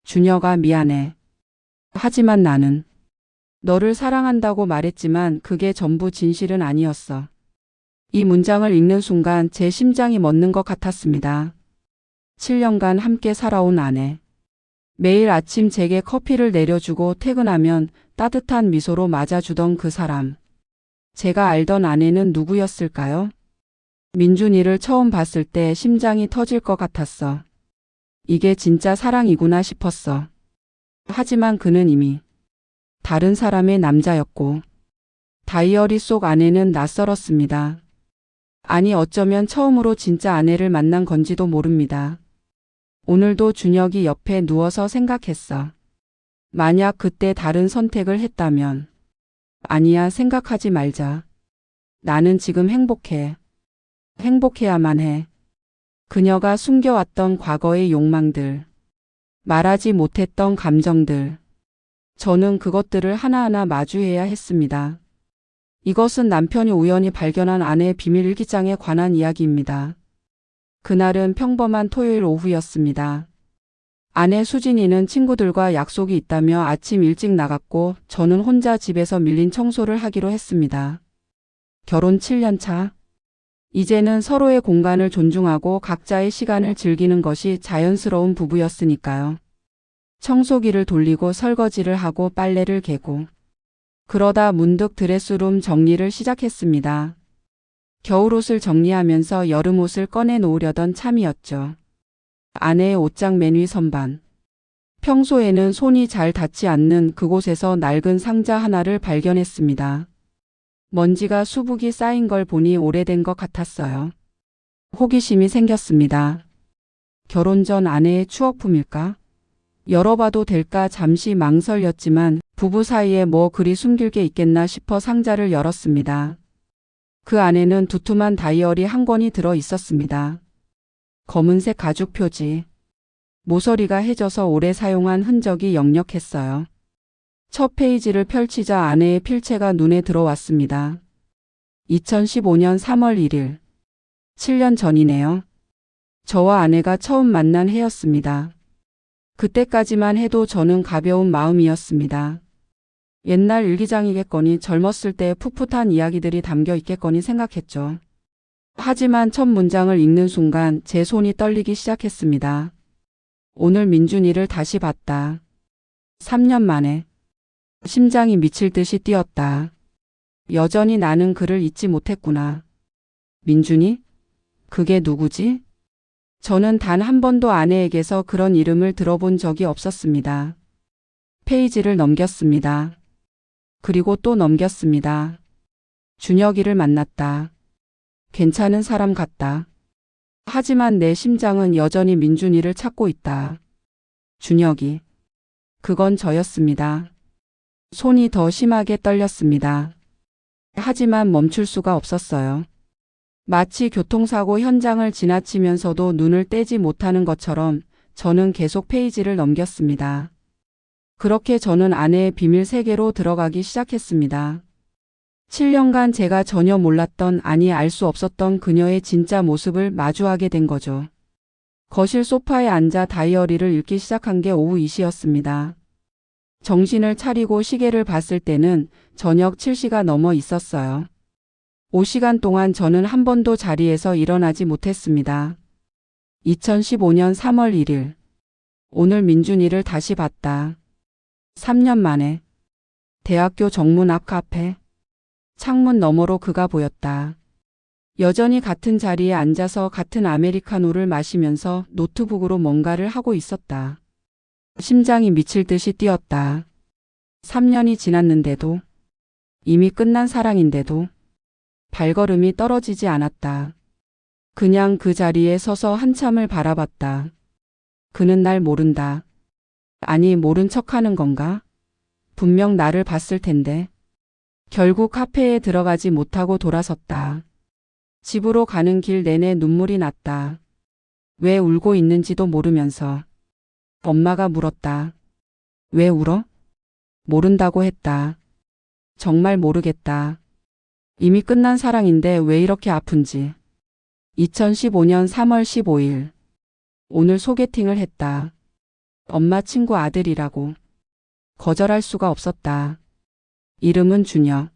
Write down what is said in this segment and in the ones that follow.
준혁아, 미안해. 하지만 나는 너를 사랑한다고 말했지만 그게 전부 진실은 아니었어. 이 문장을 읽는 순간 제 심장이 멎는 것 같았습니다. 7년간 함께 살아온 아내. 매일 아침 제게 커피를 내려주고 퇴근하면 따뜻한 미소로 맞아주던 그 사람. 제가 알던 아내는 누구였을까요? 민준이를 처음 봤을 때 심장이 터질 것 같았어. 이게 진짜 사랑이구나 싶었어. 하지만 그는 이미 다른 사람의 남자였고 다이어리 속 아내는 낯설었습니다. 아니, 어쩌면 처음으로 진짜 아내를 만난 건지도 모릅니다. 오늘도 준혁이 옆에 누워서 생각했어. 만약 그때 다른 선택을 했다면. 아니야, 생각하지 말자. 나는 지금 행복해. 행복해야만 해. 그녀가 숨겨왔던 과거의 욕망들, 말하지 못했던 감정들. 저는 그것들을 하나하나 마주해야 했습니다. 이것은 남편이 우연히 발견한 아내의 비밀 일기장에 관한 이야기입니다. 그날은 평범한 토요일 오후였습니다. 아내 수진이는 친구들과 약속이 있다며 아침 일찍 나갔고 저는 혼자 집에서 밀린 청소를 하기로 했습니다. 결혼 7년 차. 이제는 서로의 공간을 존중하고 각자의 시간을 즐기는 것이 자연스러운 부부였으니까요. 청소기를 돌리고 설거지를 하고 빨래를 개고 그러다 문득 드레스룸 정리를 시작했습니다. 겨울옷을 정리하면서 여름옷을 꺼내 놓으려던 참이었죠. 아내의 옷장 맨 위 선반. 평소에는 손이 잘 닿지 않는 그곳에서 낡은 상자 하나를 발견했습니다. 먼지가 수북이 쌓인 걸 보니 오래된 것 같았어요. 호기심이 생겼습니다. 결혼 전 아내의 추억품일까? 열어봐도 될까 잠시 망설였지만 부부 사이에 뭐 그리 숨길 게 있겠나 싶어 상자를 열었습니다. 그 안에는 두툼한 다이어리 한 권이 들어 있었습니다. 검은색 가죽 표지. 모서리가 해져서 오래 사용한 흔적이 역력했어요. 첫 페이지를 펼치자 아내의 필체가 눈에 들어왔습니다. 2015년 3월 1일. 7년 전이네요. 저와 아내가 처음 만난 해였습니다. 그때까지만 해도 저는 가벼운 마음이었습니다. 옛날 일기장이겠거니, 젊었을 때의 풋풋한 이야기들이 담겨 있겠거니 생각했죠. 하지만 첫 문장을 읽는 순간 제 손이 떨리기 시작했습니다. 오늘 민준이를 다시 봤다. 3년 만에. 심장이 미칠 듯이 뛰었다. 여전히 나는 그를 잊지 못했구나. 민준이? 그게 누구지? 저는 단 한 번도 아내에게서 그런 이름을 들어본 적이 없었습니다. 페이지를 넘겼습니다. 그리고 또 넘겼습니다. 준혁이를 만났다. 괜찮은 사람 같다. 하지만 내 심장은 여전히 민준이를 찾고 있다. 준혁이. 그건 저였습니다. 손이 더 심하게 떨렸습니다. 하지만 멈출 수가 없었어요. 마치 교통사고 현장을 지나치면서도 눈을 떼지 못하는 것처럼 저는 계속 페이지를 넘겼습니다. 그렇게 저는 아내의 비밀 세계로 들어가기 시작했습니다. 7년간 제가 전혀 몰랐던, 아니 알 수 없었던 그녀의 진짜 모습을 마주하게 된 거죠. 거실 소파에 앉아 다이어리를 읽기 시작한 게 오후 2시였습니다. 정신을 차리고 시계를 봤을 때는 저녁 7시가 넘어 있었어요. 5시간 동안 저는 한 번도 자리에서 일어나지 못했습니다. 2015년 3월 1일. 오늘 민준이를 다시 봤다. 3년 만에. 대학교 정문 앞 카페. 창문 너머로 그가 보였다. 여전히 같은 자리에 앉아서 같은 아메리카노를 마시면서 노트북으로 뭔가를 하고 있었다. 심장이 미칠 듯이 뛰었다. 3년이 지났는데도, 이미 끝난 사랑인데도 발걸음이 떨어지지 않았다. 그냥 그 자리에 서서 한참을 바라봤다. 그는 날 모른다. 아니, 모른 척하는 건가? 분명 나를 봤을 텐데. 결국 카페에 들어가지 못하고 돌아섰다. 집으로 가는 길 내내 눈물이 났다. 왜 울고 있는지도 모르면서. 엄마가 물었다. 왜 울어? 모른다고 했다. 정말 모르겠다. 이미 끝난 사랑인데 왜 이렇게 아픈지. 2015년 3월 15일. 오늘 소개팅을 했다. 엄마 친구 아들이라고. 거절할 수가 없었다. 이름은 준혁.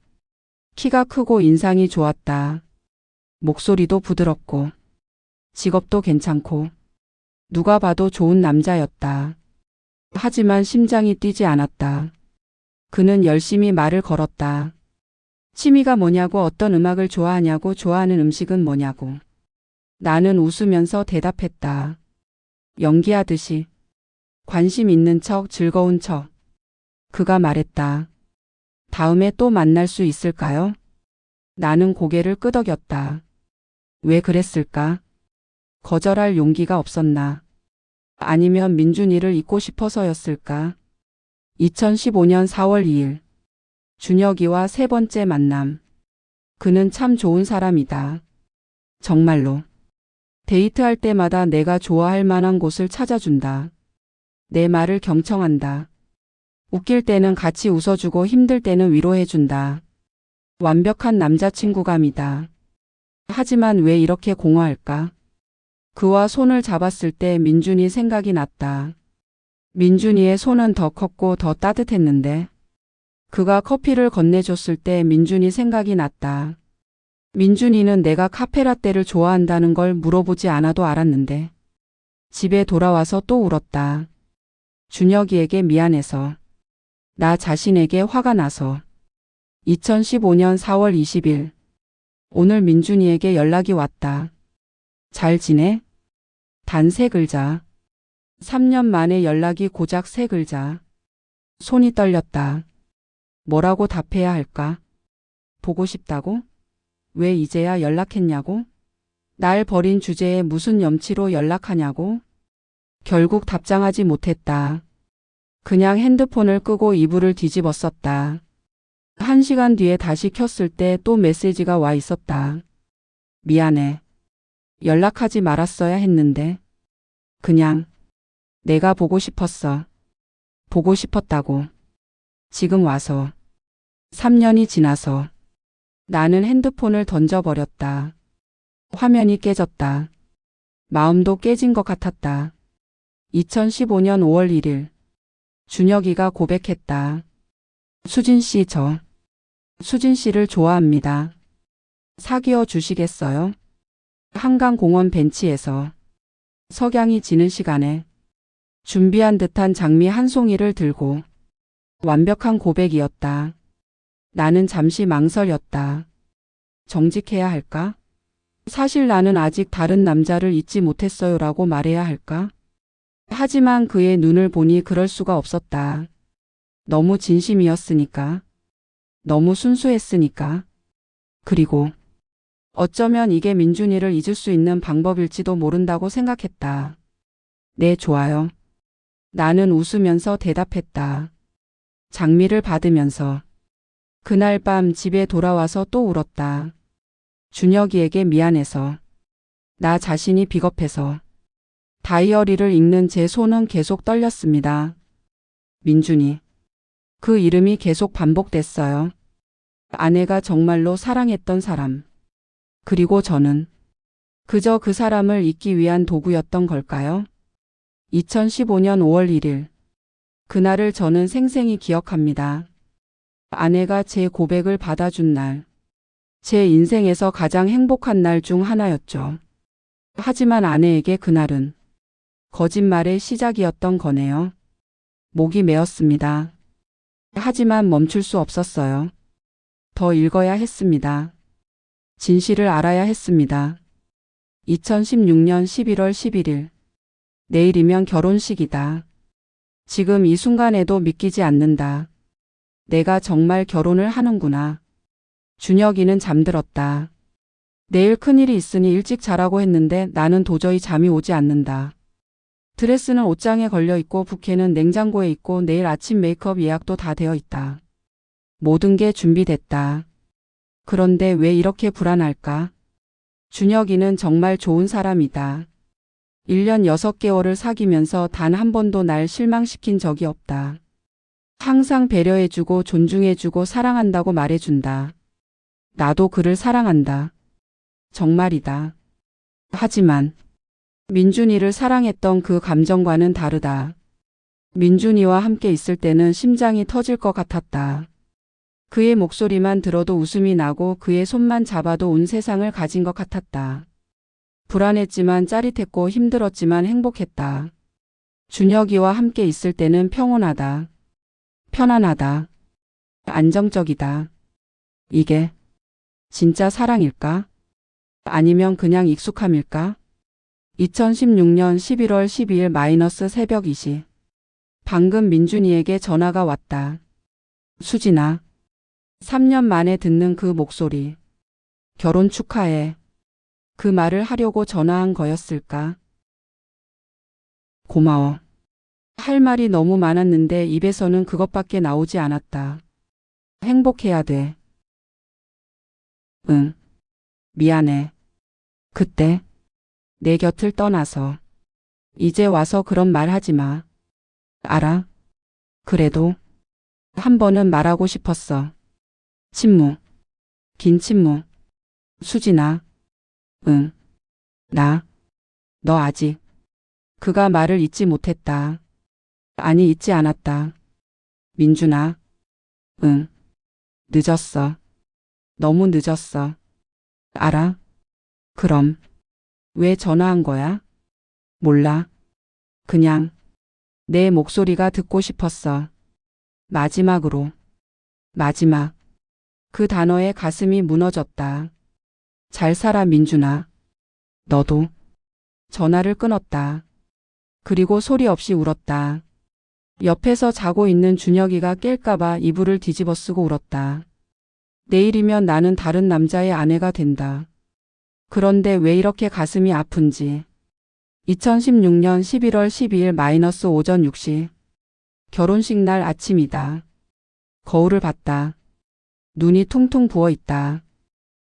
키가 크고 인상이 좋았다. 목소리도 부드럽고 직업도 괜찮고 누가 봐도 좋은 남자였다. 하지만 심장이 뛰지 않았다. 그는 열심히 말을 걸었다. 취미가 뭐냐고, 어떤 음악을 좋아하냐고, 좋아하는 음식은 뭐냐고. 나는 웃으면서 대답했다. 연기하듯이. 관심 있는 척, 즐거운 척. 그가 말했다. 다음에 또 만날 수 있을까요? 나는 고개를 끄덕였다. 왜 그랬을까? 거절할 용기가 없었나? 아니면 민준이를 잊고 싶어서였을까? 2015년 4월 2일. 준혁이와 세 번째 만남. 그는 참 좋은 사람이다. 정말로. 데이트할 때마다 내가 좋아할 만한 곳을 찾아준다. 내 말을 경청한다. 웃길 때는 같이 웃어주고 힘들 때는 위로해준다. 완벽한 남자친구감이다. 하지만 왜 이렇게 공허할까? 그와 손을 잡았을 때 민준이 생각이 났다. 민준이의 손은 더 컸고 더 따뜻했는데 그가 커피를 건네줬을 때 민준이 생각이 났다. 민준이는 내가 카페라떼를 좋아한다는 걸 물어보지 않아도 알았는데 집에 돌아와서 또 울었다. 준혁이에게 미안해서. 나 자신에게 화가 나서. 2015년 4월 20일. 오늘 민준이에게 연락이 왔다. 잘 지내? 단 3글자. 3년 만에 연락이 고작 3글자. 손이 떨렸다. 뭐라고 답해야 할까? 보고 싶다고? 왜 이제야 연락했냐고? 날 버린 주제에 무슨 염치로 연락하냐고? 결국 답장하지 못했다. 그냥 핸드폰을 끄고 이불을 뒤집었었다. 1시간 뒤에 다시 켰을 때 또 메시지가 와 있었다. 미안해. 연락하지 말았어야 했는데. 그냥 내가 보고 싶었어. 보고 싶었다고. 지금 와서. 3년이 지나서. 나는 핸드폰을 던져버렸다. 화면이 깨졌다. 마음도 깨진 것 같았다. 2015년 5월 1일. 준혁이가 고백했다. 수진 씨, 저 수진 씨를 좋아합니다. 사귀어 주시겠어요? 한강공원 벤치에서 석양이 지는 시간에 준비한 듯한 장미 한 송이를 들고. 완벽한 고백이었다. 나는 잠시 망설였다. 정직해야 할까? 사실 나는 아직 다른 남자를 잊지 못했어요라고 말해야 할까? 하지만 그의 눈을 보니 그럴 수가 없었다. 너무 진심이었으니까. 너무 순수했으니까. 그리고 어쩌면 이게 민준이를 잊을 수 있는 방법일지도 모른다고 생각했다. 네, 좋아요. 나는 웃으면서 대답했다. 장미를 받으면서. 그날 밤 집에 돌아와서 또 울었다. 준혁이에게 미안해서. 나 자신이 비겁해서. 다이어리를 읽는 제 손은 계속 떨렸습니다. 민준이. 그 이름이 계속 반복됐어요. 아내가 정말로 사랑했던 사람. 그리고 저는 그저 그 사람을 잊기 위한 도구였던 걸까요? 2015년 5월 1일. 그날을 저는 생생히 기억합니다. 아내가 제 고백을 받아준 날. 제 인생에서 가장 행복한 날 중 하나였죠. 하지만 아내에게 그날은 거짓말의 시작이었던 거네요. 목이 메었습니다. 하지만 멈출 수 없었어요. 더 읽어야 했습니다. 진실을 알아야 했습니다. 2016년 11월 11일. 내일이면 결혼식이다. 지금 이 순간에도 믿기지 않는다. 내가 정말 결혼을 하는구나. 준혁이는 잠들었다. 내일 큰일이 있으니 일찍 자라고 했는데 나는 도저히 잠이 오지 않는다. 드레스는 옷장에 걸려 있고 부케는 냉장고에 있고 내일 아침 메이크업 예약도 다 되어 있다. 모든 게 준비됐다. 그런데 왜 이렇게 불안할까? 준혁이는 정말 좋은 사람이다. 1년 6개월을 사귀면서 단 한 번도 날 실망시킨 적이 없다. 항상 배려해주고 존중해주고 사랑한다고 말해준다. 나도 그를 사랑한다. 정말이다. 하지만 민준이를 사랑했던 그 감정과는 다르다. 민준이와 함께 있을 때는 심장이 터질 것 같았다. 그의 목소리만 들어도 웃음이 나고 그의 손만 잡아도 온 세상을 가진 것 같았다. 불안했지만 짜릿했고 힘들었지만 행복했다. 준혁이와 함께 있을 때는 평온하다. 편안하다. 안정적이다. 이게 진짜 사랑일까? 아니면 그냥 익숙함일까? 2016년 11월 12일 마이너스 새벽 2시. 방금 민준이에게 전화가 왔다. 수진아. 3년 만에 듣는 그 목소리. 결혼 축하해. 그 말을 하려고 전화한 거였을까? 고마워. 할 말이 너무 많았는데 입에서는 그것밖에 나오지 않았다. 행복해야 돼. 응. 미안해. 그때 내 곁을 떠나서. 이제 와서 그런 말 하지 마. 알아. 그래도 한 번은 말하고 싶었어. 침묵. 긴 침묵. 수진아. 응. 너 아직. 그가 말을 잊지 못했다. 아니, 잊지 않았다. 민준아. 응. 늦었어. 너무 늦었어. 알아? 그럼 왜 전화한 거야? 몰라. 그냥 내 목소리가 듣고 싶었어. 마지막으로. 마지막. 그 단어에 가슴이 무너졌다. 잘 살아, 민준아. 너도. 전화를 끊었다. 그리고 소리 없이 울었다. 옆에서 자고 있는 준혁이가 깰까봐 이불을 뒤집어 쓰고 울었다. 내일이면 나는 다른 남자의 아내가 된다. 그런데 왜 이렇게 가슴이 아픈지. 2016년 11월 12일 마이너스 오전 6시. 결혼식 날 아침이다. 거울을 봤다. 눈이 퉁퉁 부어 있다.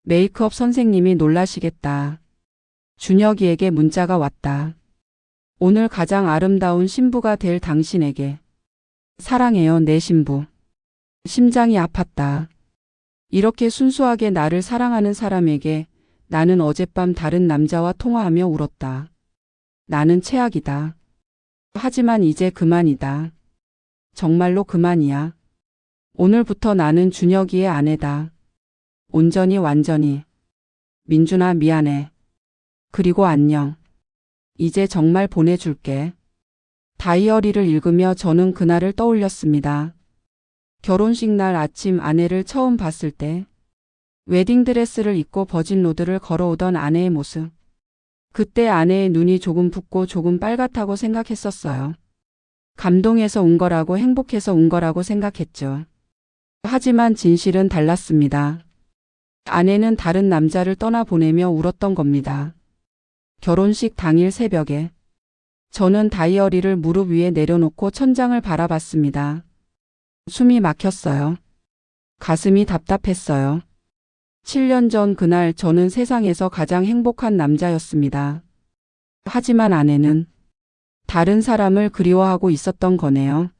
메이크업 선생님이 놀라시겠다. 준혁이에게 문자가 왔다. 오늘 가장 아름다운 신부가 될 당신에게. 사랑해요, 내 신부. 심장이 아팠다. 이렇게 순수하게 나를 사랑하는 사람에게 나는 어젯밤 다른 남자와 통화하며 울었다. 나는 최악이다. 하지만 이제 그만이다. 정말로 그만이야. 오늘부터 나는 준혁이의 아내다. 온전히 완전히. 민준아, 미안해. 그리고 안녕. 이제 정말 보내줄게. 다이어리를 읽으며 저는 그날을 떠올렸습니다. 결혼식 날 아침 아내를 처음 봤을 때 웨딩드레스를 입고 버진로드를 걸어오던 아내의 모습. 그때 아내의 눈이 조금 붓고 조금 빨갛다고 생각했었어요. 감동해서 운 거라고 행복해서 운 거라고 생각했죠. 하지만 진실은 달랐습니다. 아내는 다른 남자를 떠나보내며 울었던 겁니다. 결혼식 당일 새벽에 저는 다이어리를 무릎 위에 내려놓고 천장을 바라봤습니다. 숨이 막혔어요. 가슴이 답답했어요. 7년 전 그날 저는 세상에서 가장 행복한 남자였습니다. 하지만 아내는 다른 사람을 그리워하고 있었던 거네요.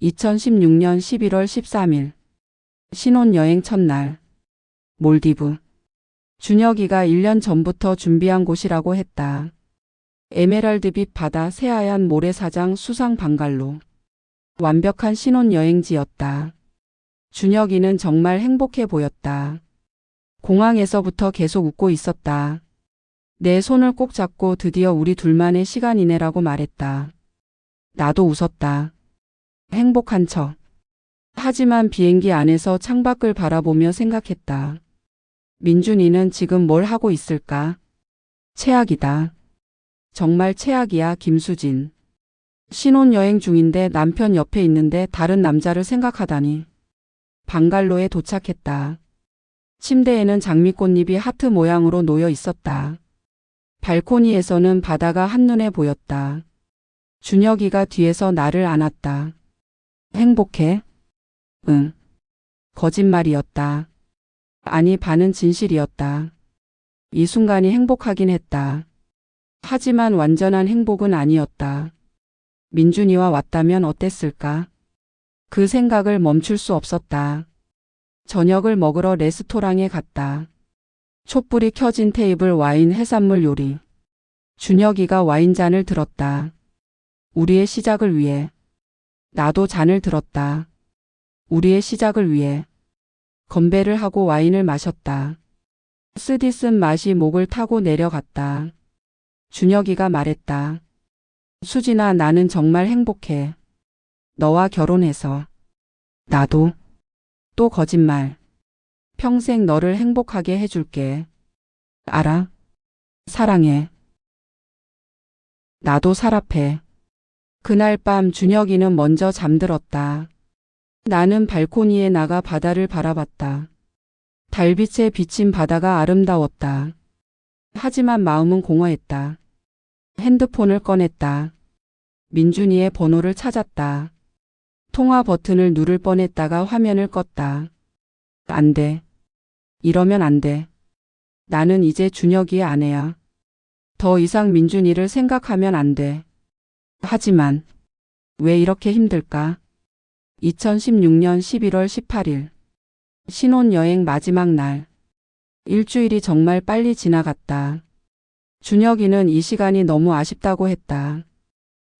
2016년 11월 13일. 신혼여행 첫날. 몰디브. 준혁이가 1년 전부터 준비한 곳이라고 했다. 에메랄드빛 바다, 새하얀 모래사장, 수상 방갈로. 완벽한 신혼여행지였다. 준혁이는 정말 행복해 보였다. 공항에서부터 계속 웃고 있었다. 내 손을 꼭 잡고 드디어 우리 둘만의 시간이네라고 말했다. 나도 웃었다. 행복한 척. 하지만 비행기 안에서 창밖을 바라보며 생각했다. 민준이는 지금 뭘 하고 있을까? 최악이다. 정말 최악이야, 김수진. 신혼여행 중인데 남편 옆에 있는데 다른 남자를 생각하다니. 방갈로에 도착했다. 침대에는 장미꽃잎이 하트 모양으로 놓여 있었다. 발코니에서는 바다가 한눈에 보였다. 준혁이가 뒤에서 나를 안았다. 행복해? 응. 거짓말이었다. 아니, 반은 진실이었다. 이 순간이 행복하긴 했다. 하지만 완전한 행복은 아니었다. 민준이와 왔다면 어땠을까? 그 생각을 멈출 수 없었다. 저녁을 먹으러 레스토랑에 갔다. 촛불이 켜진 테이블, 와인, 해산물 요리. 준혁이가 와인잔을 들었다. 우리의 시작을 위해. 나도 잔을 들었다. 우리의 시작을 위해. 건배를 하고 와인을 마셨다. 쓰디쓴 맛이 목을 타고 내려갔다. 준혁이가 말했다. 수진아, 나는 정말 행복해. 너와 결혼해서. 나도. 또 거짓말. 평생 너를 행복하게 해줄게. 알아? 사랑해. 나도 사랑해. 그날 밤 준혁이는 먼저 잠들었다. 나는 발코니에 나가 바다를 바라봤다. 달빛에 비친 바다가 아름다웠다. 하지만 마음은 공허했다. 핸드폰을 꺼냈다. 민준이의 번호를 찾았다. 통화 버튼을 누를 뻔했다가 화면을 껐다. 안 돼. 이러면 안 돼. 나는 이제 준혁이의 아내야. 더 이상 민준이를 생각하면 안 돼. 하지만 왜 이렇게 힘들까? 2016년 11월 18일. 신혼여행 마지막 날. 일주일이 정말 빨리 지나갔다. 준혁이는 이 시간이 너무 아쉽다고 했다.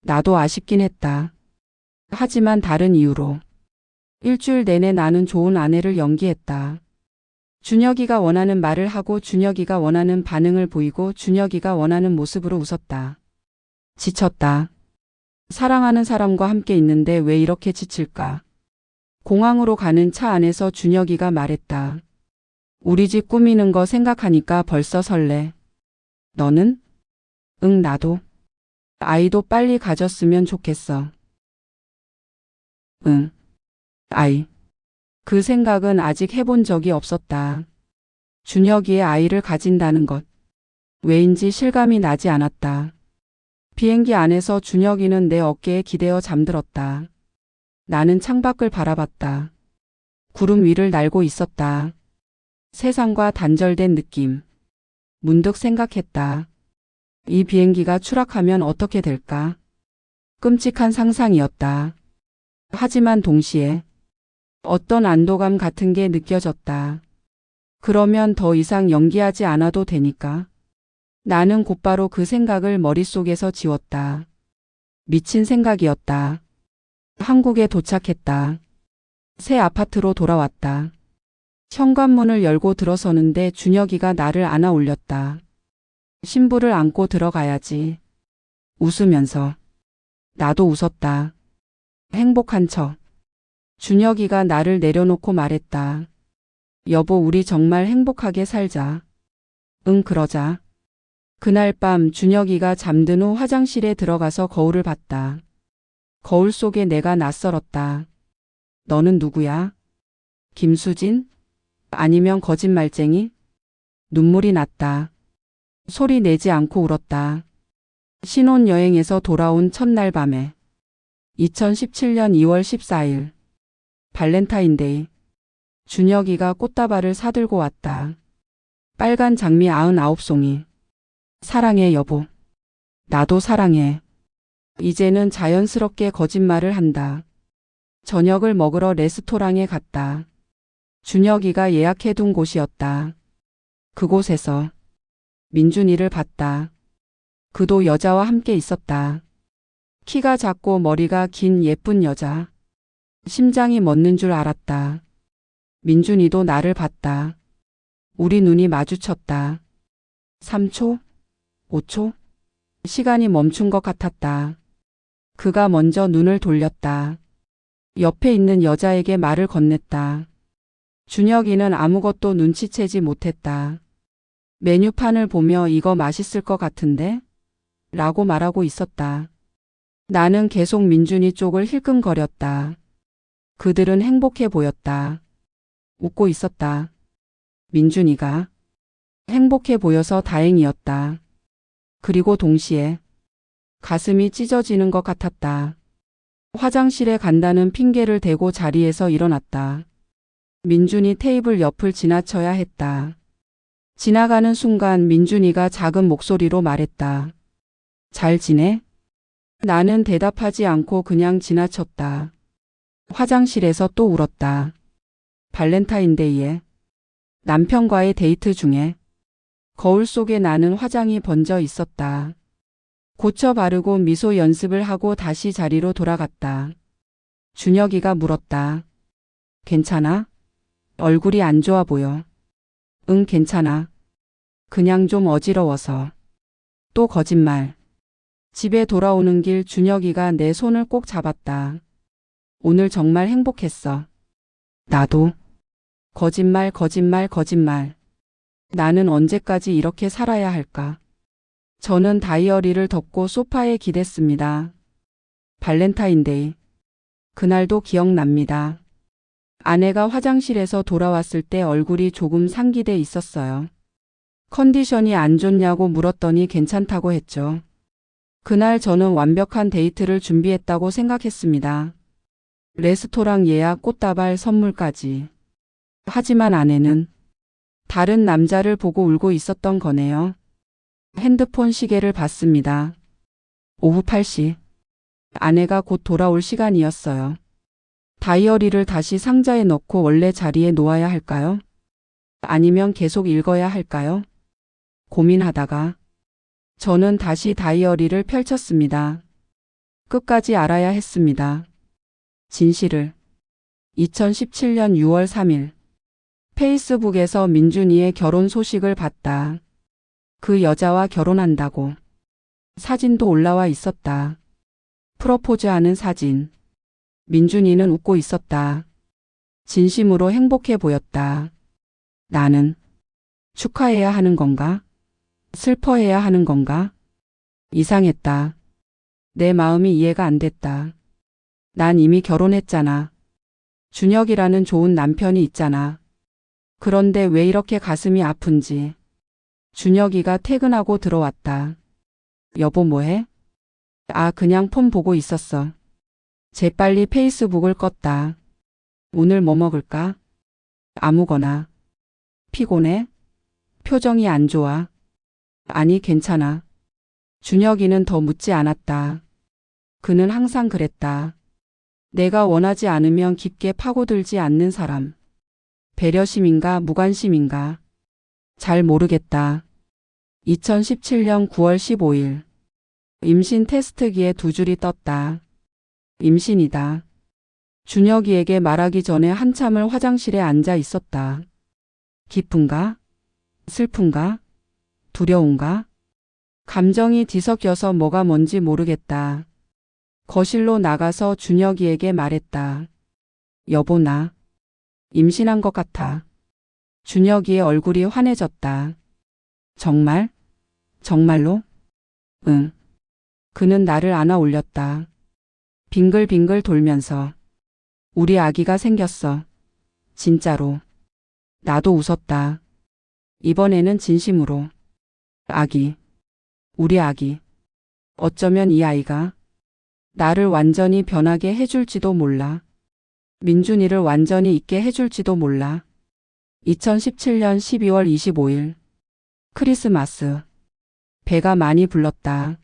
나도 아쉽긴 했다. 하지만 다른 이유로. 일주일 내내 나는 좋은 아내를 연기했다. 준혁이가 원하는 말을 하고 준혁이가 원하는 반응을 보이고 준혁이가 원하는 모습으로 웃었다. 지쳤다. 사랑하는 사람과 함께 있는데 왜 이렇게 지칠까? 공항으로 가는 차 안에서 준혁이가 말했다. 우리 집 꾸미는 거 생각하니까 벌써 설레. 너는? 응, 나도. 아이도 빨리 가졌으면 좋겠어. 응. 아이. 그 생각은 아직 해본 적이 없었다. 준혁이의 아이를 가진다는 것. 왜인지 실감이 나지 않았다. 비행기 안에서 준혁이는 내 어깨에 기대어 잠들었다. 나는 창밖을 바라봤다. 구름 위를 날고 있었다. 세상과 단절된 느낌. 문득 생각했다. 이 비행기가 추락하면 어떻게 될까? 끔찍한 상상이었다. 하지만 동시에 어떤 안도감 같은 게 느껴졌다. 그러면 더 이상 연기하지 않아도 되니까. 나는 곧바로 그 생각을 머릿속에서 지웠다. 미친 생각이었다. 한국에 도착했다. 새 아파트로 돌아왔다. 현관문을 열고 들어서는데 준혁이가 나를 안아 올렸다. 신부를 안고 들어가야지. 웃으면서. 나도 웃었다. 행복한 척. 준혁이가 나를 내려놓고 말했다. 여보, 우리 정말 행복하게 살자. 응, 그러자. 그날 밤 준혁이가 잠든 후 화장실에 들어가서 거울을 봤다. 거울 속에 내가 낯설었다. 너는 누구야? 김수진? 아니면 거짓말쟁이? 눈물이 났다. 소리 내지 않고 울었다. 신혼여행에서 돌아온 첫날 밤에. 2017년 2월 14일. 발렌타인데이. 준혁이가 꽃다발을 사들고 왔다. 빨간 장미 99송이. 사랑해, 여보. 나도 사랑해. 이제는 자연스럽게 거짓말을 한다. 저녁을 먹으러 레스토랑에 갔다. 준혁이가 예약해둔 곳이었다. 그곳에서 민준이를 봤다. 그도 여자와 함께 있었다. 키가 작고 머리가 긴 예쁜 여자. 심장이 멎는 줄 알았다. 민준이도 나를 봤다. 우리 눈이 마주쳤다. 3초? 5초? 시간이 멈춘 것 같았다. 그가 먼저 눈을 돌렸다. 옆에 있는 여자에게 말을 건넸다. 준혁이는 아무것도 눈치채지 못했다. 메뉴판을 보며 이거 맛있을 것 같은데? 라고 말하고 있었다. 나는 계속 민준이 쪽을 힐끔거렸다. 그들은 행복해 보였다. 웃고 있었다. 민준이가 행복해 보여서 다행이었다. 그리고 동시에 가슴이 찢어지는 것 같았다. 화장실에 간다는 핑계를 대고 자리에서 일어났다. 민준이 테이블 옆을 지나쳐야 했다. 지나가는 순간 민준이가 작은 목소리로 말했다. 잘 지내? 나는 대답하지 않고 그냥 지나쳤다. 화장실에서 또 울었다. 발렌타인데이에 남편과의 데이트 중에 거울 속에 나는 화장이 번져 있었다. 고쳐 바르고 미소 연습을 하고 다시 자리로 돌아갔다. 준혁이가 물었다. 괜찮아? 얼굴이 안 좋아 보여. 응, 괜찮아. 그냥 좀 어지러워서. 또 거짓말. 집에 돌아오는 길 준혁이가 내 손을 꼭 잡았다. 오늘 정말 행복했어. 나도. 거짓말, 거짓말, 거짓말. 나는 언제까지 이렇게 살아야 할까? 저는 다이어리를 덮고 소파에 기댔습니다. 발렌타인데이. 그날도 기억납니다. 아내가 화장실에서 돌아왔을 때 얼굴이 조금 상기돼 있었어요. 컨디션이 안 좋냐고 물었더니 괜찮다고 했죠. 그날 저는 완벽한 데이트를 준비했다고 생각했습니다. 레스토랑 예약, 꽃다발, 선물까지. 하지만 아내는 다른 남자를 보고 울고 있었던 거네요. 핸드폰 시계를 봤습니다. 오후 8시. 아내가 곧 돌아올 시간이었어요. 다이어리를 다시 상자에 넣고 원래 자리에 놓아야 할까요? 아니면 계속 읽어야 할까요? 고민하다가 저는 다시 다이어리를 펼쳤습니다. 끝까지 알아야 했습니다. 진실을. 2017년 6월 3일. 페이스북에서 민준이의 결혼 소식을 봤다. 그 여자와 결혼한다고. 사진도 올라와 있었다. 프로포즈하는 사진. 민준이는 웃고 있었다. 진심으로 행복해 보였다. 나는 축하해야 하는 건가? 슬퍼해야 하는 건가? 이상했다. 내 마음이 이해가 안 됐다. 난 이미 결혼했잖아. 준혁이라는 좋은 남편이 있잖아. 그런데 왜 이렇게 가슴이 아픈지. 준혁이가 퇴근하고 들어왔다. 여보 뭐해? 아, 그냥 폰 보고 있었어. 재빨리 페이스북을 껐다. 오늘 뭐 먹을까? 아무거나. 피곤해? 표정이 안 좋아. 아니, 괜찮아. 준혁이는 더 묻지 않았다. 그는 항상 그랬다. 내가 원하지 않으면 깊게 파고들지 않는 사람. 배려심인가 무관심인가. 잘 모르겠다. 2017년 9월 15일. 임신 테스트기에 두 줄이 떴다. 임신이다. 준혁이에게 말하기 전에 한참을 화장실에 앉아 있었다. 기쁜가? 슬픈가? 두려운가? 감정이 뒤섞여서 뭐가 뭔지 모르겠다. 거실로 나가서 준혁이에게 말했다. 여보 나 임신한 것 같아. 준혁이의 얼굴이 환해졌다. 정말? 정말로? 응. 그는 나를 안아 올렸다. 빙글빙글 돌면서. 우리 아기가 생겼어. 진짜로. 나도 웃었다. 이번에는 진심으로. 아기. 우리 아기. 어쩌면 이 아이가 나를 완전히 변하게 해줄지도 몰라. 민준이를 완전히 잊게 해줄지도 몰라. 2017년 12월 25일. 크리스마스. 배가 많이 불렀다.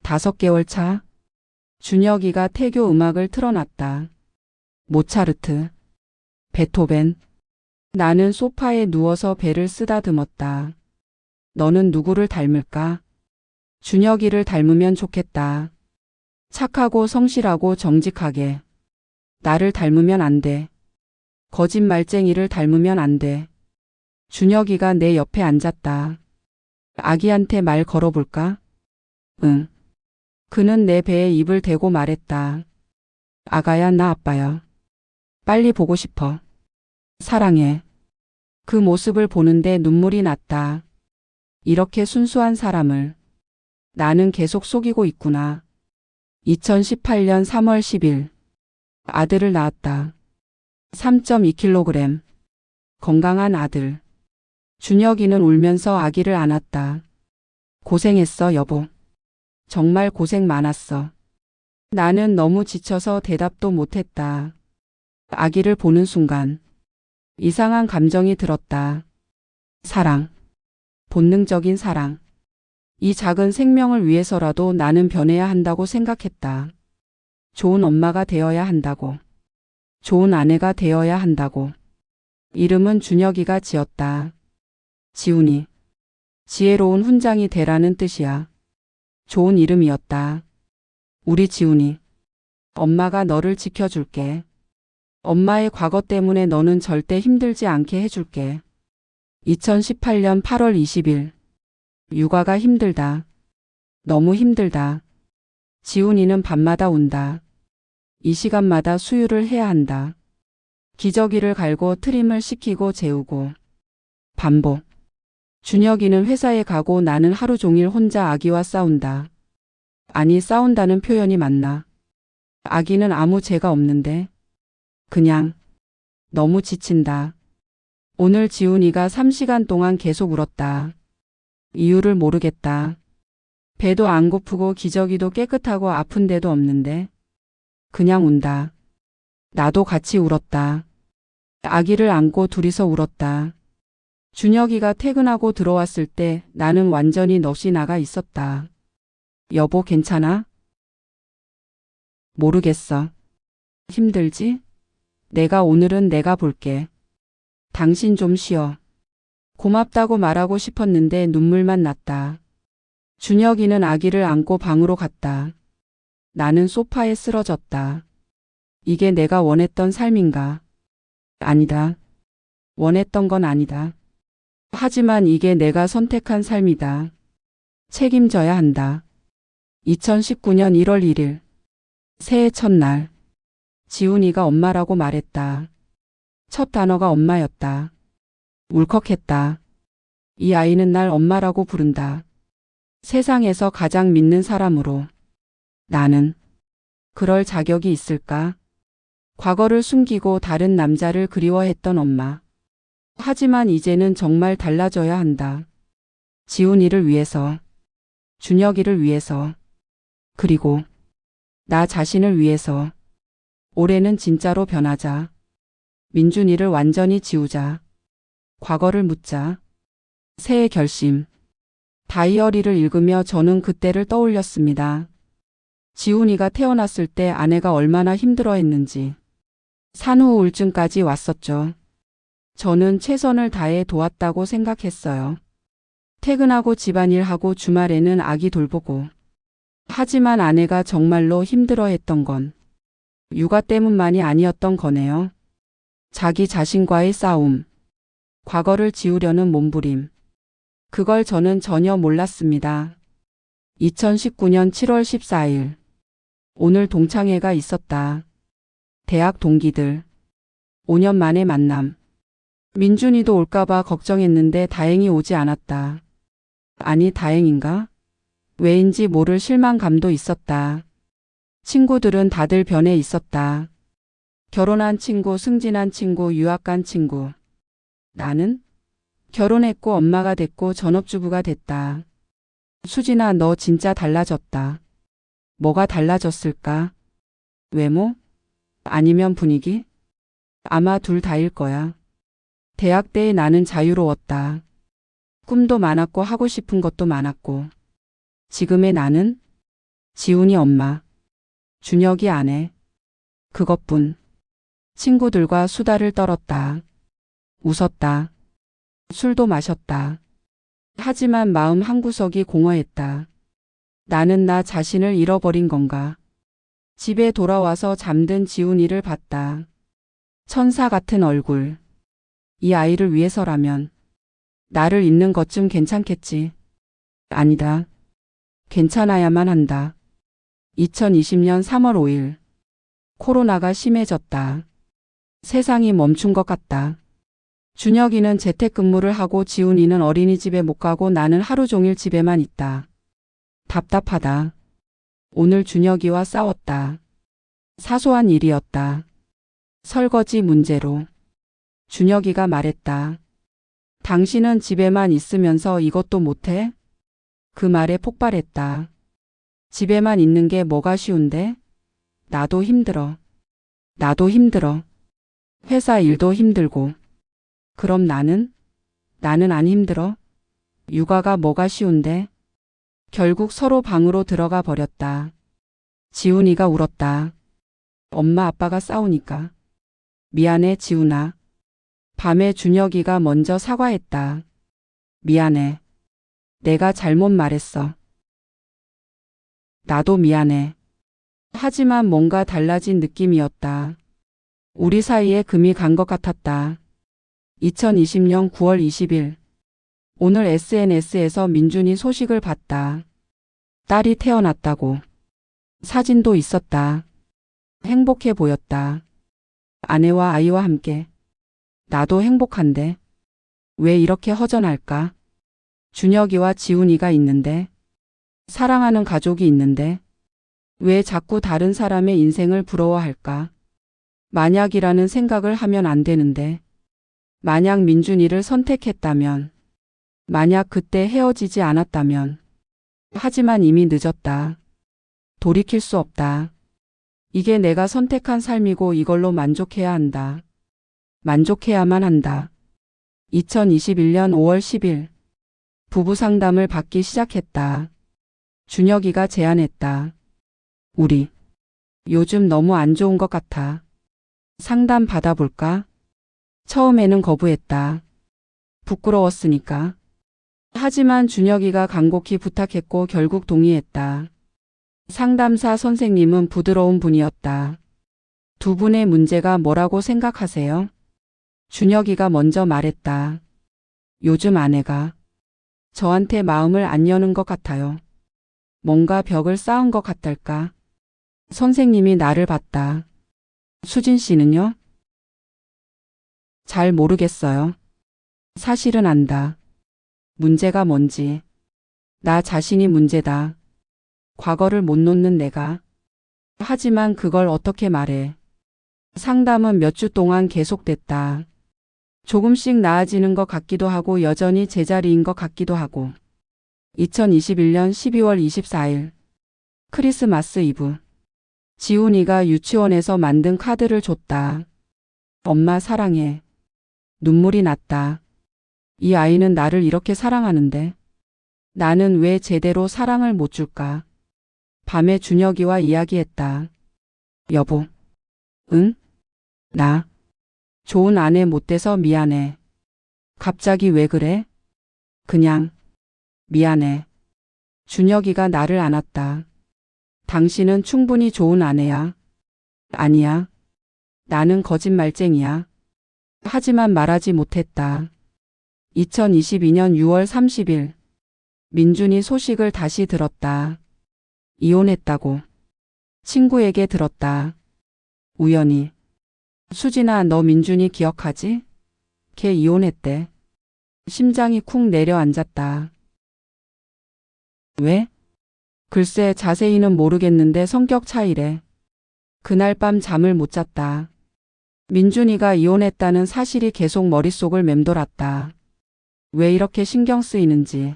5개월 차. 준혁이가 태교 음악을 틀어놨다. 모차르트. 베토벤. 나는 소파에 누워서 배를 쓰다듬었다. 너는 누구를 닮을까? 준혁이를 닮으면 좋겠다. 착하고 성실하고 정직하게. 나를 닮으면 안 돼. 거짓말쟁이를 닮으면 안 돼. 준혁이가 내 옆에 앉았다. 아기한테 말 걸어볼까? 응. 그는 내 배에 입을 대고 말했다. 아가야, 나 아빠야. 빨리 보고 싶어. 사랑해. 그 모습을 보는데 눈물이 났다. 이렇게 순수한 사람을 나는 계속 속이고 있구나. 2018년 3월 10일. 아들을 낳았다. 3.2kg. 건강한 아들. 준혁이는 울면서 아기를 안았다. 고생했어, 여보. 정말 고생 많았어. 나는 너무 지쳐서 대답도 못했다. 아기를 보는 순간 이상한 감정이 들었다. 사랑. 본능적인 사랑. 이 작은 생명을 위해서라도 나는 변해야 한다고 생각했다. 좋은 엄마가 되어야 한다고. 좋은 아내가 되어야 한다고. 이름은 준혁이가 지었다. 지훈이. 지혜로운 훈장이 되라는 뜻이야. 좋은 이름이었다. 우리 지훈이. 엄마가 너를 지켜줄게. 엄마의 과거 때문에 너는 절대 힘들지 않게 해줄게. 2018년 8월 20일. 육아가 힘들다. 너무 힘들다. 지훈이는 밤마다 운다. 이 시간마다 수유를 해야 한다. 기저귀를 갈고 트림을 시키고 재우고. 반복. 준혁이는 회사에 가고 나는 하루 종일 혼자 아기와 싸운다. 아니, 싸운다는 표현이 맞나? 아기는 아무 죄가 없는데. 그냥 너무 지친다. 오늘 지훈이가 3시간 동안 계속 울었다. 이유를 모르겠다. 배도 안 고프고 기저귀도 깨끗하고 아픈 데도 없는데. 그냥 운다. 나도 같이 울었다. 아기를 안고 둘이서 울었다. 준혁이가 퇴근하고 들어왔을 때 나는 완전히 넋이 나가 있었다. 여보, 괜찮아? 모르겠어. 힘들지? 오늘은 내가 볼게. 당신 좀 쉬어. 고맙다고 말하고 싶었는데 눈물만 났다. 준혁이는 아기를 안고 방으로 갔다. 나는 소파에 쓰러졌다. 이게 내가 원했던 삶인가? 아니다. 원했던 건 아니다. 하지만 이게 내가 선택한 삶이다. 책임져야 한다. 2019년 1월 1일. 새해 첫날. 지훈이가 엄마라고 말했다. 첫 단어가 엄마였다. 울컥했다. 이 아이는 날 엄마라고 부른다. 세상에서 가장 믿는 사람으로. 나는 그럴 자격이 있을까? 과거를 숨기고 다른 남자를 그리워했던 엄마. 하지만 이제는 정말 달라져야 한다. 지훈이를 위해서, 준혁이를 위해서, 그리고 나 자신을 위해서. 올해는 진짜로 변하자. 민준이를 완전히 지우자. 과거를 묻자. 새해 결심. 다이어리를 읽으며 저는 그때를 떠올렸습니다. 지훈이가 태어났을 때 아내가 얼마나 힘들어했는지. 산후 우울증까지 왔었죠. 저는 최선을 다해 도왔다고 생각했어요. 퇴근하고 집안일하고 주말에는 아기 돌보고. 하지만 아내가 정말로 힘들어했던 건 육아 때문만이 아니었던 거네요. 자기 자신과의 싸움. 과거를 지우려는 몸부림. 그걸 저는 전혀 몰랐습니다. 2019년 7월 14일. 오늘 동창회가 있었다. 대학 동기들. 5년 만에 만남. 민준이도 올까봐 걱정했는데 다행히 오지 않았다. 아니, 다행인가? 왜인지 모를 실망감도 있었다. 친구들은 다들 변해 있었다. 결혼한 친구, 승진한 친구, 유학 간 친구. 나는 결혼했고 엄마가 됐고 전업주부가 됐다. 수진아, 너 진짜 달라졌다. 뭐가 달라졌을까? 외모? 아니면 분위기? 아마 둘 다일 거야. 대학 때의 나는 자유로웠다. 꿈도 많았고 하고 싶은 것도 많았고. 지금의 나는? 지훈이 엄마. 준혁이 아내. 그것뿐. 친구들과 수다를 떨었다. 웃었다. 술도 마셨다. 하지만 마음 한구석이 공허했다. 나는 나 자신을 잃어버린 건가? 집에 돌아와서 잠든 지훈이를 봤다. 천사 같은 얼굴. 이 아이를 위해서라면 나를 잊는 것쯤 괜찮겠지. 아니다. 괜찮아야만 한다. 2020년 3월 5일. 코로나가 심해졌다. 세상이 멈춘 것 같다. 준혁이는 재택근무를 하고 지훈이는 어린이집에 못 가고 나는 하루 종일 집에만 있다. 답답하다. 오늘 준혁이와 싸웠다. 사소한 일이었다. 설거지 문제로. 준혁이가 말했다. 당신은 집에만 있으면서 이것도 못해? 그 말에 폭발했다. 집에만 있는 게 뭐가 쉬운데? 나도 힘들어. 나도 힘들어. 회사 일도 힘들고. 그럼 나는 안 힘들어? 육아가 뭐가 쉬운데? 결국 서로 방으로 들어가 버렸다. 지훈이가 울었다. 엄마 아빠가 싸우니까. 미안해, 지훈아. 밤에 준혁이가 먼저 사과했다. 미안해. 내가 잘못 말했어. 나도 미안해. 하지만 뭔가 달라진 느낌이었다. 우리 사이에 금이 간 것 같았다. 2020년 9월 20일. 오늘 SNS에서 민준이 소식을 봤다. 딸이 태어났다고. 사진도 있었다. 행복해 보였다. 아내와 아이와 함께. 나도 행복한데. 왜 이렇게 허전할까? 준혁이와 지훈이가 있는데. 사랑하는 가족이 있는데. 왜 자꾸 다른 사람의 인생을 부러워할까? 만약이라는 생각을 하면 안 되는데. 만약 민준이를 선택했다면. 만약 그때 헤어지지 않았다면. 하지만 이미 늦었다. 돌이킬 수 없다. 이게 내가 선택한 삶이고 이걸로 만족해야 한다. 만족해야만 한다. 2021년 5월 10일. 부부 상담을 받기 시작했다. 준혁이가 제안했다. 우리 요즘 너무 안 좋은 것 같아. 상담 받아볼까? 처음에는 거부했다. 부끄러웠으니까. 하지만 준혁이가 간곡히 부탁했고 결국 동의했다. 상담사 선생님은 부드러운 분이었다. 두 분의 문제가 뭐라고 생각하세요? 준혁이가 먼저 말했다. 요즘 아내가 저한테 마음을 안 여는 것 같아요. 뭔가 벽을 쌓은 것 같달까? 선생님이 나를 봤다. 수진 씨는요? 잘 모르겠어요. 사실은 안다. 문제가 뭔지. 나 자신이 문제다. 과거를 못 놓는 내가. 하지만 그걸 어떻게 말해. 상담은 몇 주 동안 계속됐다. 조금씩 나아지는 것 같기도 하고 여전히 제자리인 것 같기도 하고. 2021년 12월 24일. 크리스마스 이브. 지훈이가 유치원에서 만든 카드를 줬다. 엄마 사랑해. 눈물이 났다. 이 아이는 나를 이렇게 사랑하는데 나는 왜 제대로 사랑을 못 줄까? 밤에 준혁이와 이야기했다. 여보. 응? 나 좋은 아내 못 돼서 미안해. 갑자기 왜 그래? 그냥 미안해. 준혁이가 나를 안았다. 당신은 충분히 좋은 아내야. 아니야. 나는 거짓말쟁이야. 하지만 말하지 못했다. 2022년 6월 30일. 민준이 소식을 다시 들었다. 이혼했다고. 친구에게 들었다. 우연히. 수진아, 너 민준이 기억하지? 걔 이혼했대. 심장이 쿵 내려앉았다. 왜? 글쎄 자세히는 모르겠는데 성격 차이래. 그날 밤 잠을 못 잤다. 민준이가 이혼했다는 사실이 계속 머릿속을 맴돌았다. 왜 이렇게 신경 쓰이는지.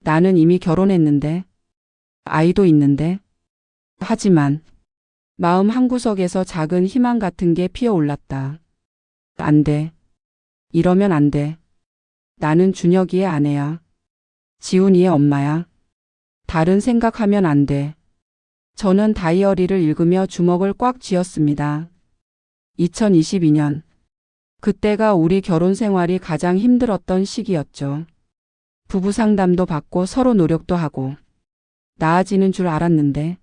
나는 이미 결혼했는데. 아이도 있는데. 하지만 마음 한구석에서 작은 희망 같은 게 피어올랐다. 안 돼. 이러면 안 돼. 나는 준혁이의 아내야. 지훈이의 엄마야. 다른 생각하면 안 돼. 저는 다이어리를 읽으며 주먹을 꽉 쥐었습니다. 2022년. 그때가 우리 결혼 생활이 가장 힘들었던 시기였죠. 부부 상담도 받고 서로 노력도 하고 나아지는 줄 알았는데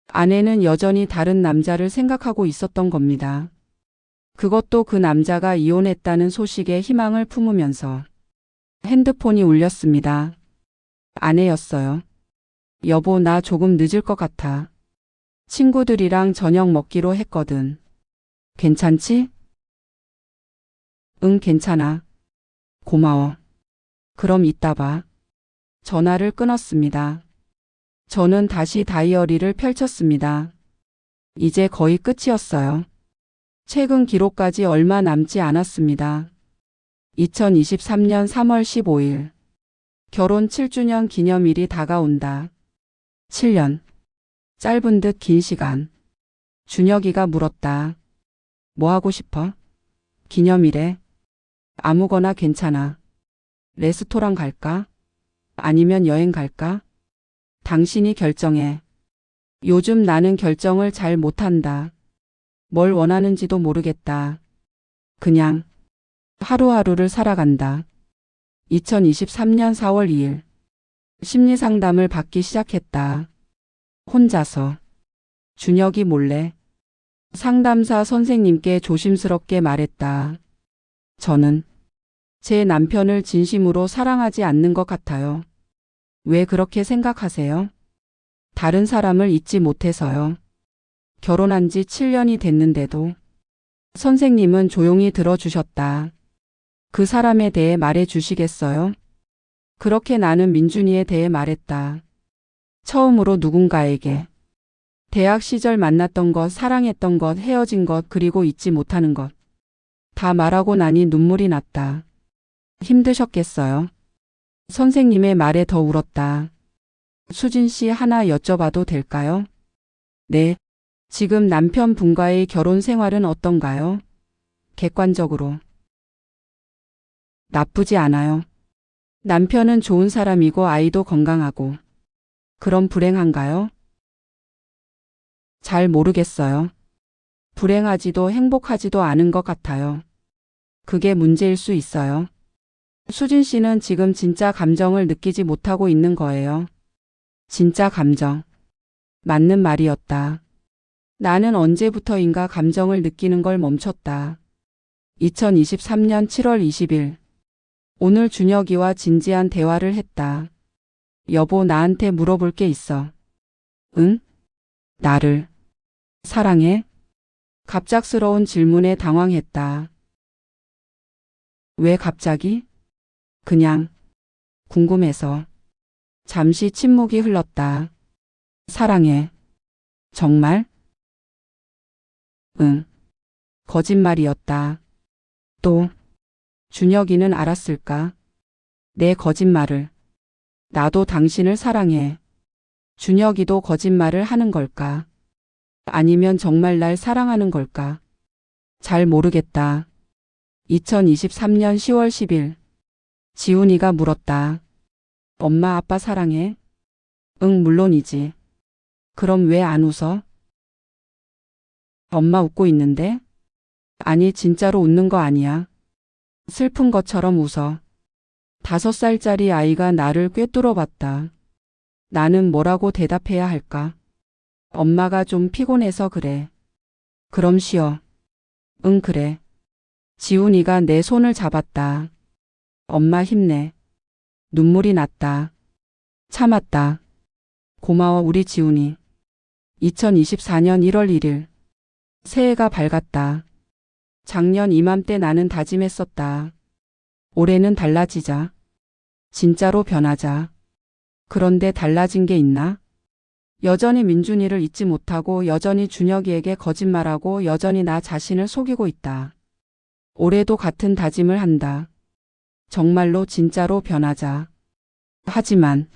아내는 여전히 다른 남자를 생각하고 있었던 겁니다. 그것도 그 남자가 이혼했다는 소식에 희망을 품으면서 핸드폰이 울렸습니다. 아내였어요. 여보, 나 조금 늦을 것 같아. 친구들이랑 저녁 먹기로 했거든. 괜찮지? 응, 괜찮아. 고마워. 그럼 이따 봐. 전화를 끊었습니다. 저는 다시 다이어리를 펼쳤습니다. 이제 거의 끝이었어요. 최근 기록까지 얼마 남지 않았습니다. 2023년 3월 15일. 결혼 7주년 기념일이 다가온다. 7년. 짧은 듯 긴 시간. 준혁이가 물었다. 뭐 하고 싶어? 기념일에? 아무거나 괜찮아. 레스토랑 갈까? 아니면 여행 갈까? 당신이 결정해. 요즘 나는 결정을 잘 못한다. 뭘 원하는지도 모르겠다. 그냥 하루하루를 살아간다. 2023년 4월 2일. 심리상담을 받기 시작했다. 혼자서. 준혁이 몰래 상담사 선생님께 조심스럽게 말했다. 저는 제 남편을 진심으로 사랑하지 않는 것 같아요. 왜 그렇게 생각하세요? 다른 사람을 잊지 못해서요. 결혼한 지 7년이 됐는데도. 선생님은 조용히 들어주셨다. 그 사람에 대해 말해 주시겠어요? 그렇게 나는 민준이에 대해 말했다. 처음으로 누군가에게. 대학 시절 만났던 것, 사랑했던 것, 헤어진 것, 그리고 잊지 못하는 것. 다 말하고 나니 눈물이 났다. 힘드셨겠어요? 선생님의 말에 더 울었다. 수진 씨 하나 여쭤봐도 될까요? 네. 지금 남편분과의 결혼 생활은 어떤가요? 객관적으로. 나쁘지 않아요. 남편은 좋은 사람이고 아이도 건강하고. 그럼 불행한가요? 잘 모르겠어요. 불행하지도 행복하지도 않은 것 같아요. 그게 문제일 수 있어요. 수진 씨는 지금 진짜 감정을 느끼지 못하고 있는 거예요. 진짜 감정. 맞는 말이었다. 나는 언제부터인가 감정을 느끼는 걸 멈췄다. 2023년 7월 20일. 오늘 준혁이와 진지한 대화를 했다. 여보, 나한테 물어볼 게 있어. 응? 나를 사랑해? 갑작스러운 질문에 당황했다. 왜 갑자기? 그냥 궁금해서. 잠시 침묵이 흘렀다. 사랑해. 정말? 응. 거짓말이었다. 또 준혁이는 알았을까? 내 거짓말을. 나도 당신을 사랑해. 준혁이도 거짓말을 하는 걸까? 아니면 정말 날 사랑하는 걸까? 잘 모르겠다. 2023년 10월 10일. 지훈이가 물었다. 엄마 아빠 사랑해? 응, 물론이지. 그럼 왜 안 웃어? 엄마 웃고 있는데? 아니, 진짜로 웃는 거 아니야. 슬픈 것처럼 웃어. 5살짜리 아이가 나를 꿰뚫어 봤다. 나는 뭐라고 대답해야 할까? 엄마가 좀 피곤해서 그래. 그럼 쉬어. 응, 그래. 지훈이가 내 손을 잡았다. 엄마 힘내. 눈물이 났다. 참았다. 고마워, 우리 지훈이. 2024년 1월 1일. 새해가 밝았다. 작년 이맘때 나는 다짐했었다. 올해는 달라지자. 진짜로 변하자. 그런데 달라진 게 있나? 여전히 민준이를 잊지 못하고 여전히 준혁이에게 거짓말하고 여전히 나 자신을 속이고 있다. 올해도 같은 다짐을 한다. 정말로 진짜로 변하자. 하지만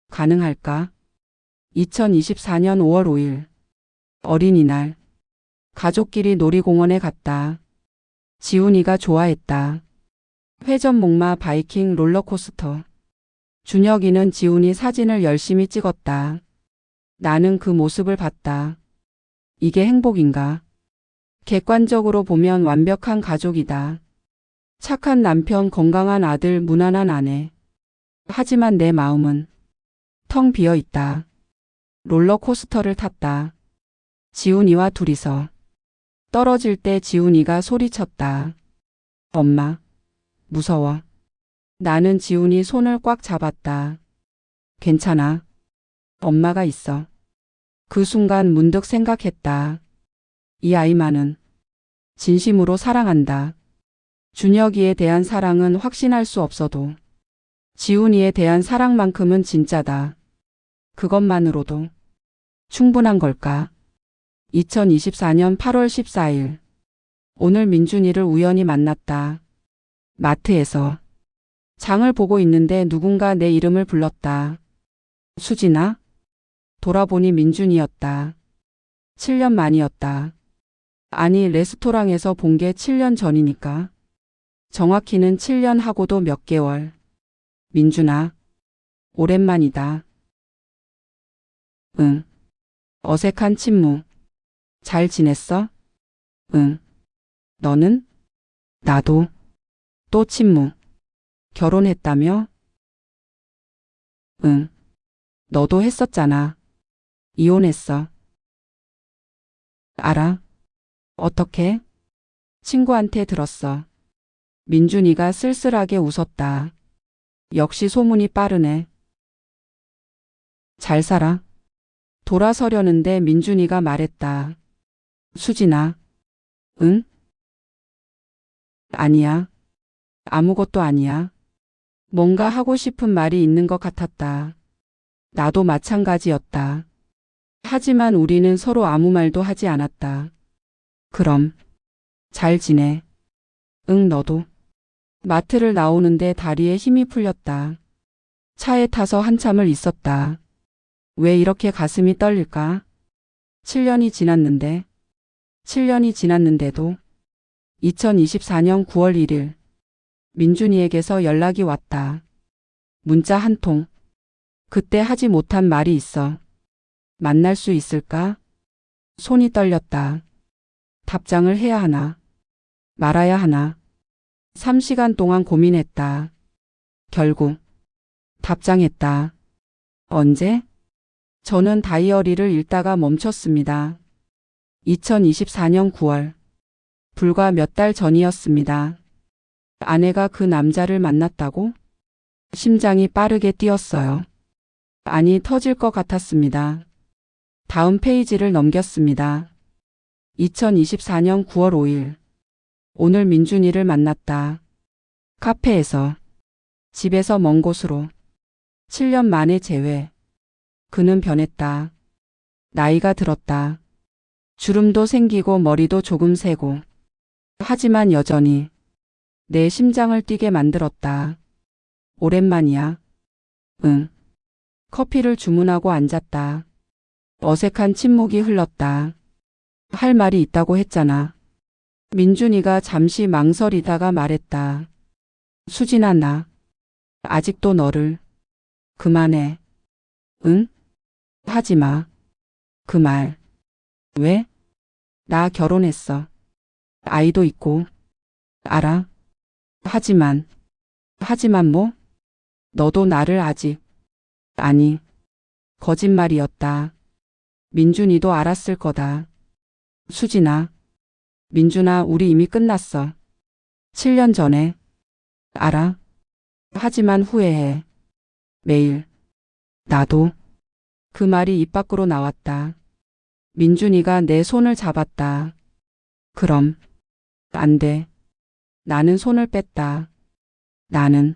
가능할까? 2024년 5월 5일. 어린이날. 가족끼리 놀이공원에 갔다. 지훈이가 좋아했다. 회전목마, 바이킹, 롤러코스터. 준혁이는 지훈이 사진을 열심히 찍었다. 나는 그 모습을 봤다. 이게 행복인가? 객관적으로 보면 완벽한 가족이다. 착한 남편, 건강한 아들, 무난한 아내. 하지만 내 마음은 텅 비어 있다. 롤러코스터를 탔다. 지훈이와 둘이서. 떨어질 때 지훈이가 소리쳤다. 엄마, 무서워. 나는 지훈이 손을 꽉 잡았다. 괜찮아. 엄마가 있어. 그 순간 문득 생각했다. 이 아이만은 진심으로 사랑한다. 준혁이에 대한 사랑은 확신할 수 없어도 지훈이에 대한 사랑만큼은 진짜다. 그것만으로도 충분한 걸까? 2024년 8월 14일. 오늘 민준이를 우연히 만났다. 마트에서. 장을 보고 있는데 누군가 내 이름을 불렀다. 수진아? 돌아보니 민준이었다. 7년 만이었다. 아니, 레스토랑에서 본 게 7년 전이니까. 정확히는 7년 하고도 몇 개월. 민준아, 오랜만이다. 응. 어색한 침묵. 잘 지냈어? 응. 너는? 나도. 또 침묵. 결혼했다며? 응. 너도 했었잖아. 이혼했어. 알아? 어떻게? 친구한테 들었어. 민준이가 쓸쓸하게 웃었다. 역시 소문이 빠르네. 잘 살아? 돌아서려는데 민준이가 말했다. 수진아. 응? 아니야. 아무것도 아니야. 뭔가 하고 싶은 말이 있는 것 같았다. 나도 마찬가지였다. 하지만 우리는 서로 아무 말도 하지 않았다. 그럼, 잘 지내. 응, 너도. 마트를 나오는데 다리에 힘이 풀렸다. 차에 타서 한참을 있었다. 왜 이렇게 가슴이 떨릴까? 7년이 지났는데, 7년이 지났는데도 2024년 9월 1일 민준이에게서 연락이 왔다. 문자 한 통. 그때 하지 못한 말이 있어. 만날 수 있을까? 손이 떨렸다. 답장을 해야 하나? 말아야 하나? 3시간 동안 고민했다. 결국 답장했다. 언제? 저는 다이어리를 읽다가 멈췄습니다. 2024년 9월. 불과 몇 달 전이었습니다. 아내가 그 남자를 만났다고? 심장이 빠르게 뛰었어요. 아니, 터질 것 같았습니다. 다음 페이지를 넘겼습니다. 2024년 9월 5일. 오늘 민준이를 만났다. 카페에서. 집에서 먼 곳으로. 7년 만에 재회. 그는 변했다. 나이가 들었다. 주름도 생기고 머리도 조금 새고. 하지만 여전히 내 심장을 뛰게 만들었다. 오랜만이야. 응. 커피를 주문하고 앉았다. 어색한 침묵이 흘렀다. 할 말이 있다고 했잖아. 민준이가 잠시 망설이다가 말했다. 수진아, 나 아직도 너를. 그만해. 응? 하지 마. 그 말. 왜? 나 결혼했어. 아이도 있고. 알아. 하지만 뭐? 너도 나를 아직. 아니. 거짓말이었다. 민준이도 알았을 거다. 수진아. 민준아, 우리 이미 끝났어. 7년 전에. 알아. 하지만 후회해. 매일. 나도. 그 말이 입 밖으로 나왔다. 민준이가 내 손을 잡았다. 그럼. 안 돼. 나는 손을 뺐다. 나는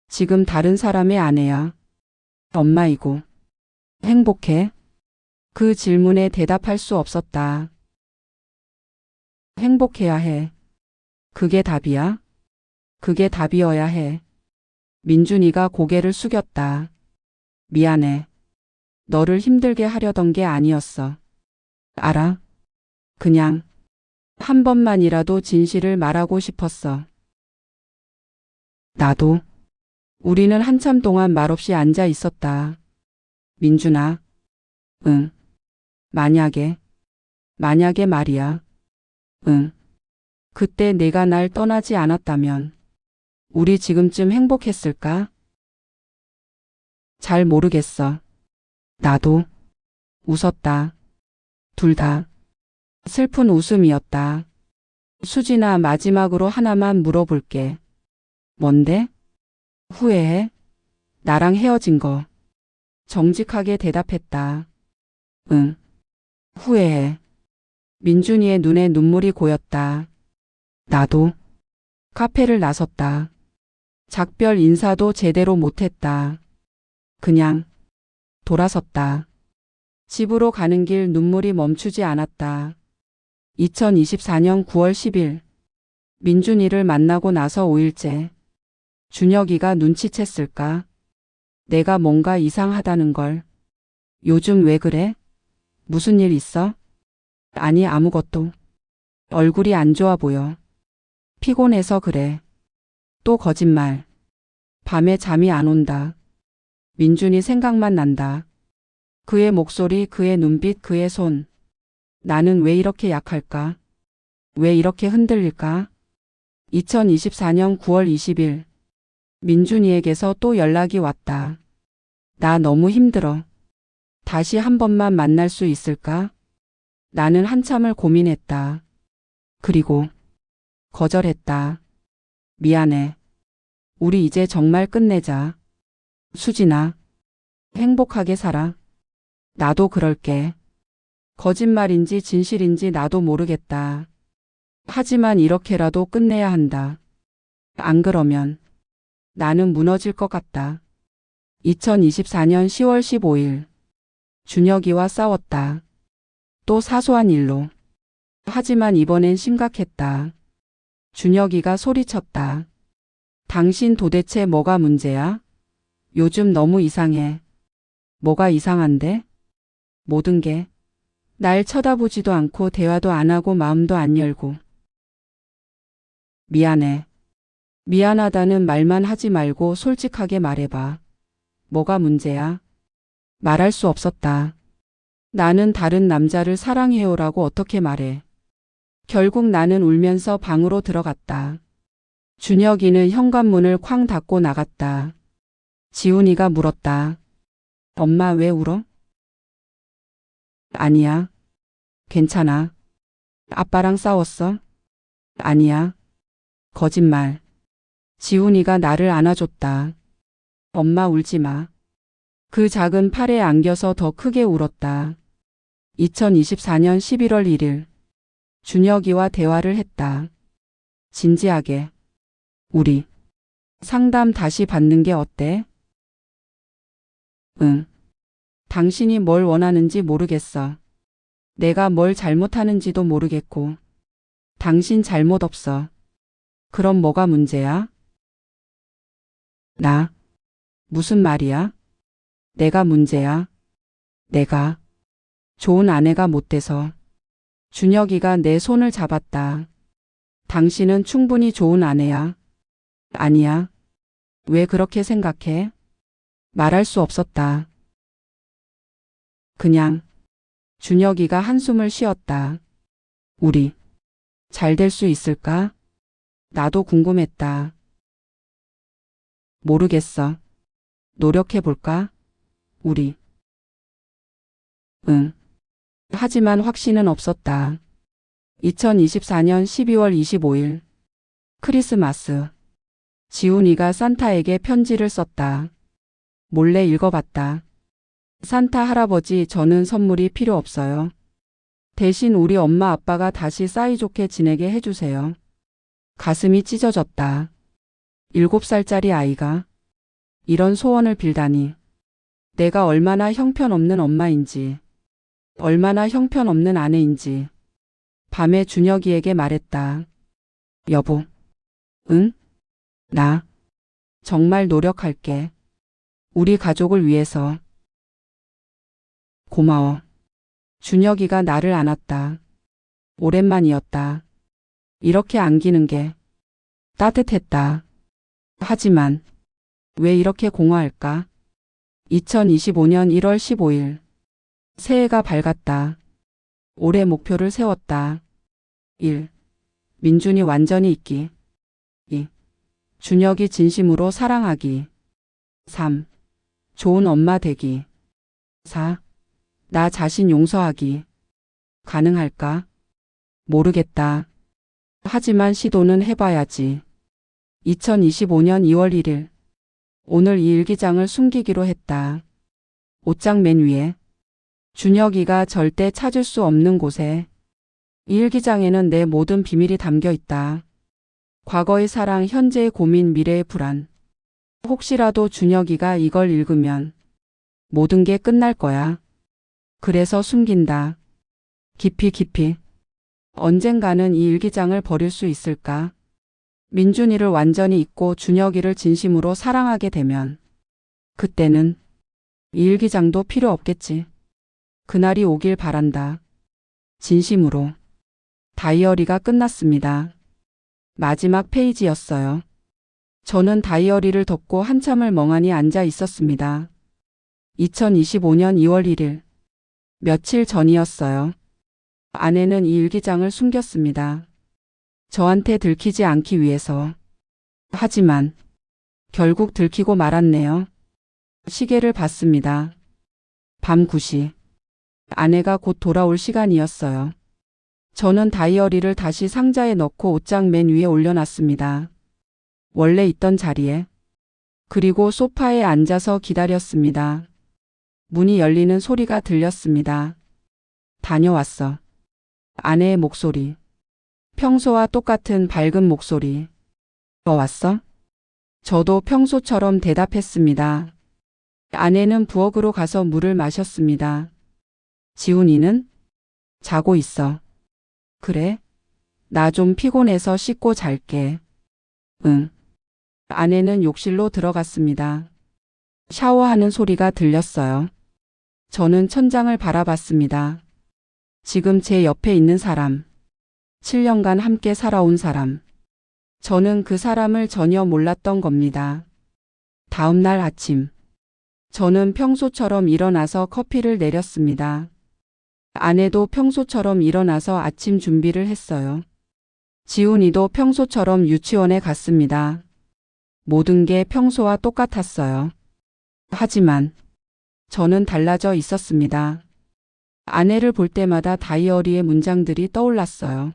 지금 다른 사람의 아내야. 엄마이고. 행복해? 그 질문에 대답할 수 없었다. 행복해야 해. 그게 답이야? 그게 답이어야 해. 민준이가 고개를 숙였다. 미안해. 너를 힘들게 하려던 게 아니었어. 알아? 그냥 한 번만이라도 진실을 말하고 싶었어. 나도. 우리는 한참 동안 말없이 앉아 있었다. 민준아. 응. 만약에 말이야. 응. 그때 내가 날 떠나지 않았다면 우리 지금쯤 행복했을까? 잘 모르겠어. 나도. 웃었다. 둘 다. 슬픈 웃음이었다. 수진아, 마지막으로 하나만 물어볼게. 뭔데? 후회해? 나랑 헤어진 거. 정직하게 대답했다. 응. 후회해. 민준이의 눈에 눈물이 고였다. 나도. 카페를 나섰다. 작별 인사도 제대로 못했다. 그냥 돌아섰다. 집으로 가는 길 눈물이 멈추지 않았다. 2024년 9월 10일. 민준이를 만나고 나서 5일째. 준혁이가 눈치챘을까? 내가 뭔가 이상하다는 걸. 요즘 왜 그래? 무슨 일 있어? 아니, 아무것도. 얼굴이 안 좋아 보여. 피곤해서 그래. 또 거짓말. 밤에 잠이 안 온다. 민준이 생각만 난다. 그의 목소리, 그의 눈빛, 그의 손. 나는 왜 이렇게 약할까? 왜 이렇게 흔들릴까? 2024년 9월 20일. 민준이에게서 또 연락이 왔다. 나 너무 힘들어. 다시 한 번만 만날 수 있을까? 나는 한참을 고민했다. 그리고 거절했다. 미안해. 우리 이제 정말 끝내자. 수진아, 행복하게 살아. 나도 그럴게. 거짓말인지 진실인지 나도 모르겠다. 하지만 이렇게라도 끝내야 한다. 안 그러면 나는 무너질 것 같다. 2024년 10월 15일. 준혁이와 싸웠다. 또 사소한 일로. 하지만 이번엔 심각했다. 준혁이가 소리쳤다. 당신 도대체 뭐가 문제야? 요즘 너무 이상해. 뭐가 이상한데? 모든 게. 날 쳐다보지도 않고 대화도 안 하고 마음도 안 열고. 미안해. 미안하다는 말만 하지 말고 솔직하게 말해봐. 뭐가 문제야? 말할 수 없었다. 나는 다른 남자를 사랑해요라고 어떻게 말해. 결국 나는 울면서 방으로 들어갔다. 준혁이는 현관문을 쾅 닫고 나갔다. 지훈이가 물었다. 엄마 왜 울어? 아니야. 괜찮아. 아빠랑 싸웠어? 아니야. 거짓말. 지훈이가 나를 안아줬다. 엄마 울지 마. 그 작은 팔에 안겨서 더 크게 울었다. 2024년 11월 1일. 준혁이와 대화를 했다. 진지하게. 우리 상담 다시 받는 게 어때? 응. 당신이 뭘 원하는지 모르겠어. 내가 뭘 잘못하는지도 모르겠고. 당신 잘못 없어. 그럼 뭐가 문제야? 나? 무슨 말이야? 내가 문제야. 내가 좋은 아내가 못 돼서. 준혁이가 내 손을 잡았다. 당신은 충분히 좋은 아내야. 아니야. 왜 그렇게 생각해? 말할 수 없었다. 그냥. 준혁이가 한숨을 쉬었다. 우리 잘 될 수 있을까? 나도 궁금했다. 모르겠어. 노력해볼까? 우리. 응. 하지만 확신은 없었다. 2024년 12월 25일. 크리스마스. 지훈이가 산타에게 편지를 썼다. 몰래 읽어봤다. 산타 할아버지, 저는 선물이 필요 없어요. 대신 우리 엄마 아빠가 다시 사이좋게 지내게 해주세요. 가슴이 찢어졌다. 7살짜리 아이가 이런 소원을 빌다니. 내가 얼마나 형편없는 엄마인지, 얼마나 형편없는 아내인지. 밤에 준혁이에게 말했다. 여보. 응? 나 정말 노력할게. 우리 가족을 위해서. 고마워. 준혁이가 나를 안았다. 오랜만이었다. 이렇게 안기는 게 따뜻했다. 하지만 왜 이렇게 공허할까? 2025년 1월 15일. 새해가 밝았다. 올해 목표를 세웠다. 1. 민준이 완전히 잊기. 2. 준혁이 진심으로 사랑하기. 3. 좋은 엄마 되기. 4. 나 자신 용서하기. 가능할까? 모르겠다. 하지만 시도는 해봐야지. 2025년 2월 1일. 오늘 이 일기장을 숨기기로 했다. 옷장 맨 위에. 준혁이가 절대 찾을 수 없는 곳에. 이 일기장에는 내 모든 비밀이 담겨 있다. 과거의 사랑, 현재의 고민, 미래의 불안. 혹시라도 준혁이가 이걸 읽으면 모든 게 끝날 거야. 그래서 숨긴다. 깊이 깊이. 언젠가는 이 일기장을 버릴 수 있을까? 민준이를 완전히 잊고 준혁이를 진심으로 사랑하게 되면 그때는 이 일기장도 필요 없겠지. 그날이 오길 바란다. 진심으로. 다이어리가 끝났습니다. 마지막 페이지였어요. 저는 다이어리를 덮고 한참을 멍하니 앉아 있었습니다. 2025년 2월 1일. 며칠 전이었어요. 아내는 이 일기장을 숨겼습니다. 저한테 들키지 않기 위해서. 하지만 결국 들키고 말았네요. 시계를 봤습니다. 밤 9시. 아내가 곧 돌아올 시간이었어요. 저는 다이어리를 다시 상자에 넣고 옷장 맨 위에 올려놨습니다. 원래 있던 자리에. 그리고 소파에 앉아서 기다렸습니다. 문이 열리는 소리가 들렸습니다. 다녀왔어. 아내의 목소리. 평소와 똑같은 밝은 목소리. 왔어? 저도 평소처럼 대답했습니다. 아내는 부엌으로 가서 물을 마셨습니다. 지훈이는? 자고 있어. 그래? 나 좀 피곤해서 씻고 잘게. 응. 아내는 욕실로 들어갔습니다. 샤워하는 소리가 들렸어요. 저는 천장을 바라봤습니다. 지금 제 옆에 있는 사람. 7년간 함께 살아온 사람. 저는 그 사람을 전혀 몰랐던 겁니다. 다음 날 아침. 저는 평소처럼 일어나서 커피를 내렸습니다. 아내도 평소처럼 일어나서 아침 준비를 했어요. 지훈이도 평소처럼 유치원에 갔습니다. 모든 게 평소와 똑같았어요. 하지만 저는 달라져 있었습니다. 아내를 볼 때마다 다이어리의 문장들이 떠올랐어요.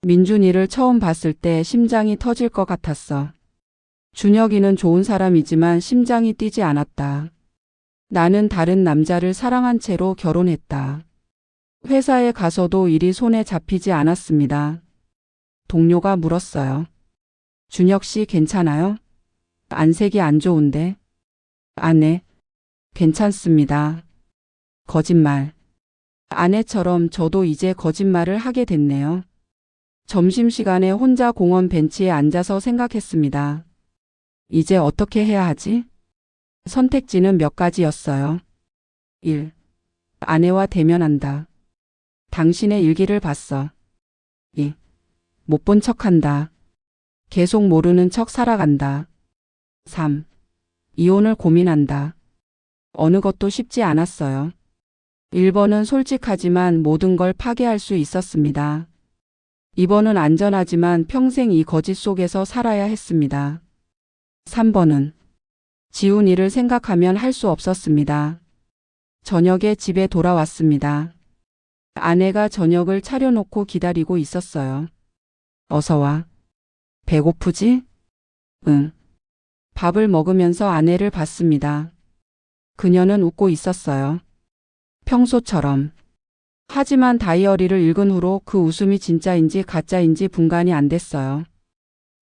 민준이를 처음 봤을 때 심장이 터질 것 같았어. 준혁이는 좋은 사람이지만 심장이 뛰지 않았다. 나는 다른 남자를 사랑한 채로 결혼했다. 회사에 가서도 일이 손에 잡히지 않았습니다. 동료가 물었어요. 준혁 씨 괜찮아요? 안색이 안 좋은데. 아내, 괜찮습니다. 거짓말. 아내처럼 저도 이제 거짓말을 하게 됐네요. 점심시간에 혼자 공원 벤치에 앉아서 생각했습니다. 이제 어떻게 해야 하지? 선택지는 몇 가지였어요. 1. 아내와 대면한다. 당신의 일기를 봤어. 2. 못 본 척한다. 계속 모르는 척 살아간다. 3. 이혼을 고민한다. 어느 것도 쉽지 않았어요. 1번은 솔직하지만 모든 걸 파괴할 수 있었습니다. 2번은 안전하지만 평생 이 거짓 속에서 살아야 했습니다. 3번은 지훈이를 생각하면 할 수 없었습니다. 저녁에 집에 돌아왔습니다. 아내가 저녁을 차려놓고 기다리고 있었어요. 어서 와. 배고프지? 응. 밥을 먹으면서 아내를 봤습니다. 그녀는 웃고 있었어요. 평소처럼. 하지만 다이어리를 읽은 후로 그 웃음이 진짜인지 가짜인지 분간이 안 됐어요.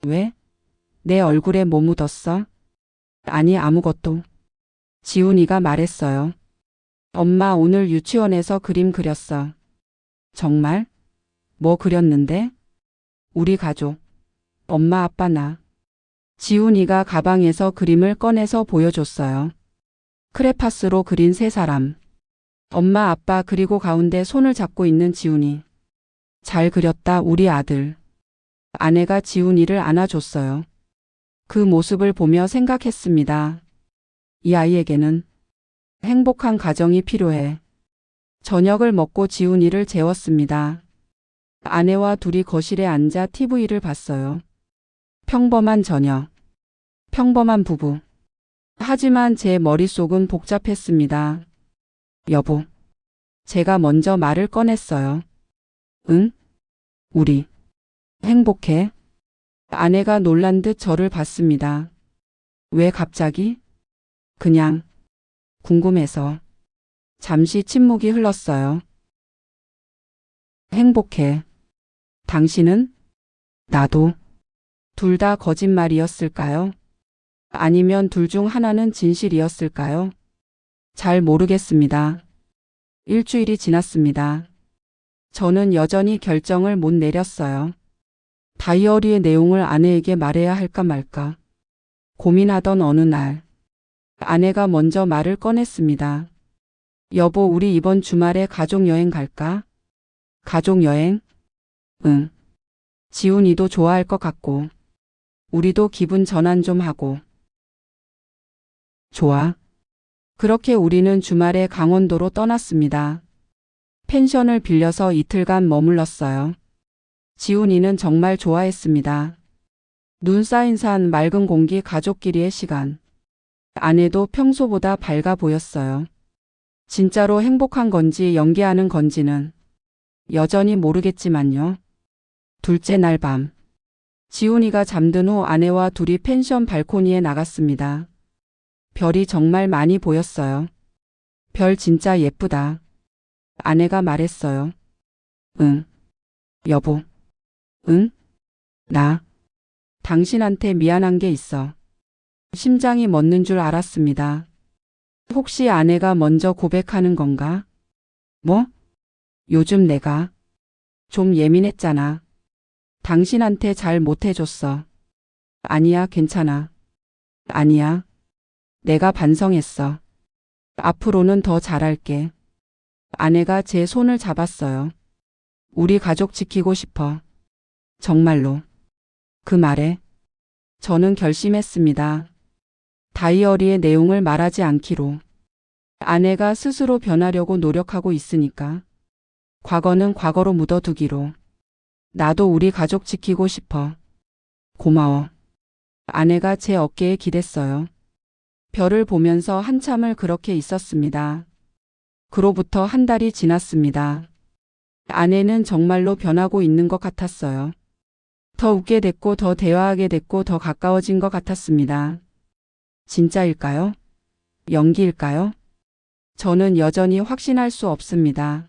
왜? 내 얼굴에 뭐 묻었어? 아니 아무것도. 지훈이가 말했어요. 엄마 오늘 유치원에서 그림 그렸어. 정말? 뭐 그렸는데? 우리 가족. 엄마 아빠 나. 지훈이가 가방에서 그림을 꺼내서 보여줬어요. 크레파스로 그린 세 사람. 엄마 아빠 그리고 가운데 손을 잡고 있는 지훈이. 잘 그렸다 우리 아들. 아내가 지훈이를 안아줬어요. 그 모습을 보며 생각했습니다. 이 아이에게는 행복한 가정이 필요해. 저녁을 먹고 지훈이를 재웠습니다. 아내와 둘이 거실에 앉아 TV를 봤어요. 평범한 저녁. 평범한 부부. 하지만 제 머릿속은 복잡했습니다. 여보. 제가 먼저 말을 꺼냈어요. 응? 우리. 행복해? 아내가 놀란 듯 저를 봤습니다. 왜 갑자기? 그냥. 궁금해서. 잠시 침묵이 흘렀어요. 행복해. 당신은? 나도. 둘 다 거짓말이었을까요? 아니면 둘 중 하나는 진실이었을까요? 잘 모르겠습니다. 일주일이 지났습니다. 저는 여전히 결정을 못 내렸어요. 다이어리의 내용을 아내에게 말해야 할까 말까. 고민하던 어느 날, 아내가 먼저 말을 꺼냈습니다. 여보, 우리 이번 주말에 가족여행 갈까? 가족여행? 응. 지훈이도 좋아할 것 같고, 우리도 기분 전환 좀 하고. 좋아. 그렇게 우리는 주말에 강원도로 떠났습니다. 펜션을 빌려서 이틀간 머물렀어요. 지훈이는 정말 좋아했습니다. 눈 쌓인 산, 맑은 공기, 가족끼리의 시간. 아내도 평소보다 밝아 보였어요. 진짜로 행복한 건지 연기하는 건지는 여전히 모르겠지만요. 둘째 날 밤, 지훈이가 잠든 후 아내와 둘이 펜션 발코니에 나갔습니다. 별이 정말 많이 보였어요. 별 진짜 예쁘다. 아내가 말했어요. 응. 여보. 응? 나. 당신한테 미안한 게 있어. 심장이 멎는 줄 알았습니다. 혹시 아내가 먼저 고백하는 건가? 뭐? 요즘 내가 좀 예민했잖아. 당신한테 잘 못해줬어. 아니야, 괜찮아. 아니야. 내가 반성했어. 앞으로는 더 잘할게. 아내가 제 손을 잡았어요. 우리 가족 지키고 싶어. 정말로. 그 말에 저는 결심했습니다. 다이어리의 내용을 말하지 않기로. 아내가 스스로 변하려고 노력하고 있으니까. 과거는 과거로 묻어두기로. 나도 우리 가족 지키고 싶어. 고마워. 아내가 제 어깨에 기댔어요. 별을 보면서 한참을 그렇게 있었습니다. 그로부터 한 달이 지났습니다. 아내는 정말로 변하고 있는 것 같았어요. 더 웃게 됐고 더 대화하게 됐고 더 가까워진 것 같았습니다. 진짜일까요? 연기일까요? 저는 여전히 확신할 수 없습니다.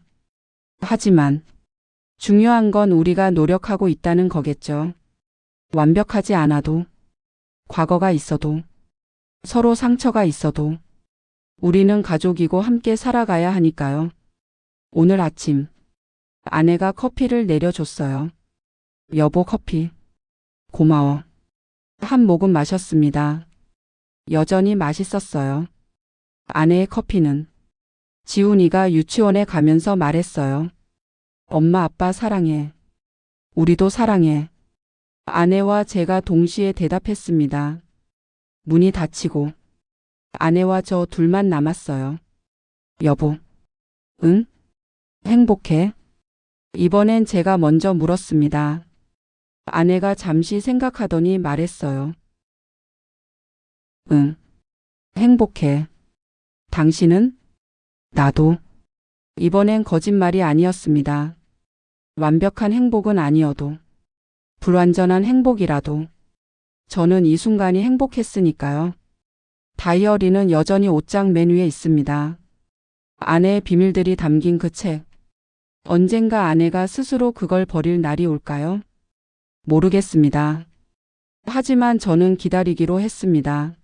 하지만 중요한 건 우리가 노력하고 있다는 거겠죠. 완벽하지 않아도, 과거가 있어도, 서로 상처가 있어도 우리는 가족이고 함께 살아가야 하니까요. 오늘 아침 아내가 커피를 내려줬어요. 여보, 커피. 고마워. 한 모금 마셨습니다. 여전히 맛있었어요. 아내의 커피는 지훈이가 유치원에 가면서 말했어요. 엄마, 아빠 사랑해. 우리도 사랑해. 아내와 제가 동시에 대답했습니다. 문이 닫히고 아내와 저 둘만 남았어요. 여보. 응? 행복해? 이번엔 제가 먼저 물었습니다. 아내가 잠시 생각하더니 말했어요. 응. 행복해. 당신은? 나도. 이번엔 거짓말이 아니었습니다. 완벽한 행복은 아니어도, 불완전한 행복이라도 저는 이 순간이 행복했으니까요. 다이어리는 여전히 옷장 맨 위에 있습니다. 아내의 비밀들이 담긴 그 책. 언젠가 아내가 스스로 그걸 버릴 날이 올까요? 모르겠습니다. 하지만 저는 기다리기로 했습니다.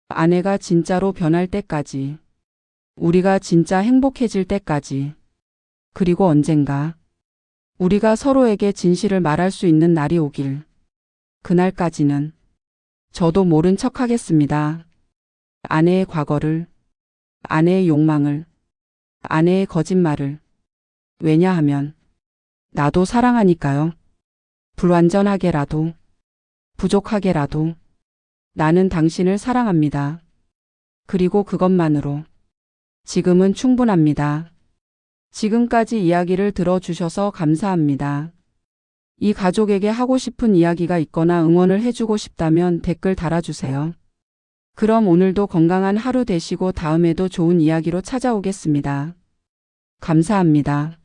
아내가 진짜로 변할 때까지. 우리가 진짜 행복해질 때까지. 그리고 언젠가 우리가 서로에게 진실을 말할 수 있는 날이 오길. 그날까지는 저도 모른 척 하겠습니다. 아내의 과거를, 아내의 욕망을, 아내의 거짓말을. 왜냐하면 나도 사랑하니까요. 불완전하게라도, 부족하게라도 나는 당신을 사랑합니다. 그리고 그것만으로 지금은 충분합니다. 지금까지 이야기를 들어주셔서 감사합니다. 이 가족에게 하고 싶은 이야기가 있거나 응원을 해주고 싶다면 댓글 달아주세요. 그럼 오늘도 건강한 하루 되시고 다음에도 좋은 이야기로 찾아오겠습니다. 감사합니다.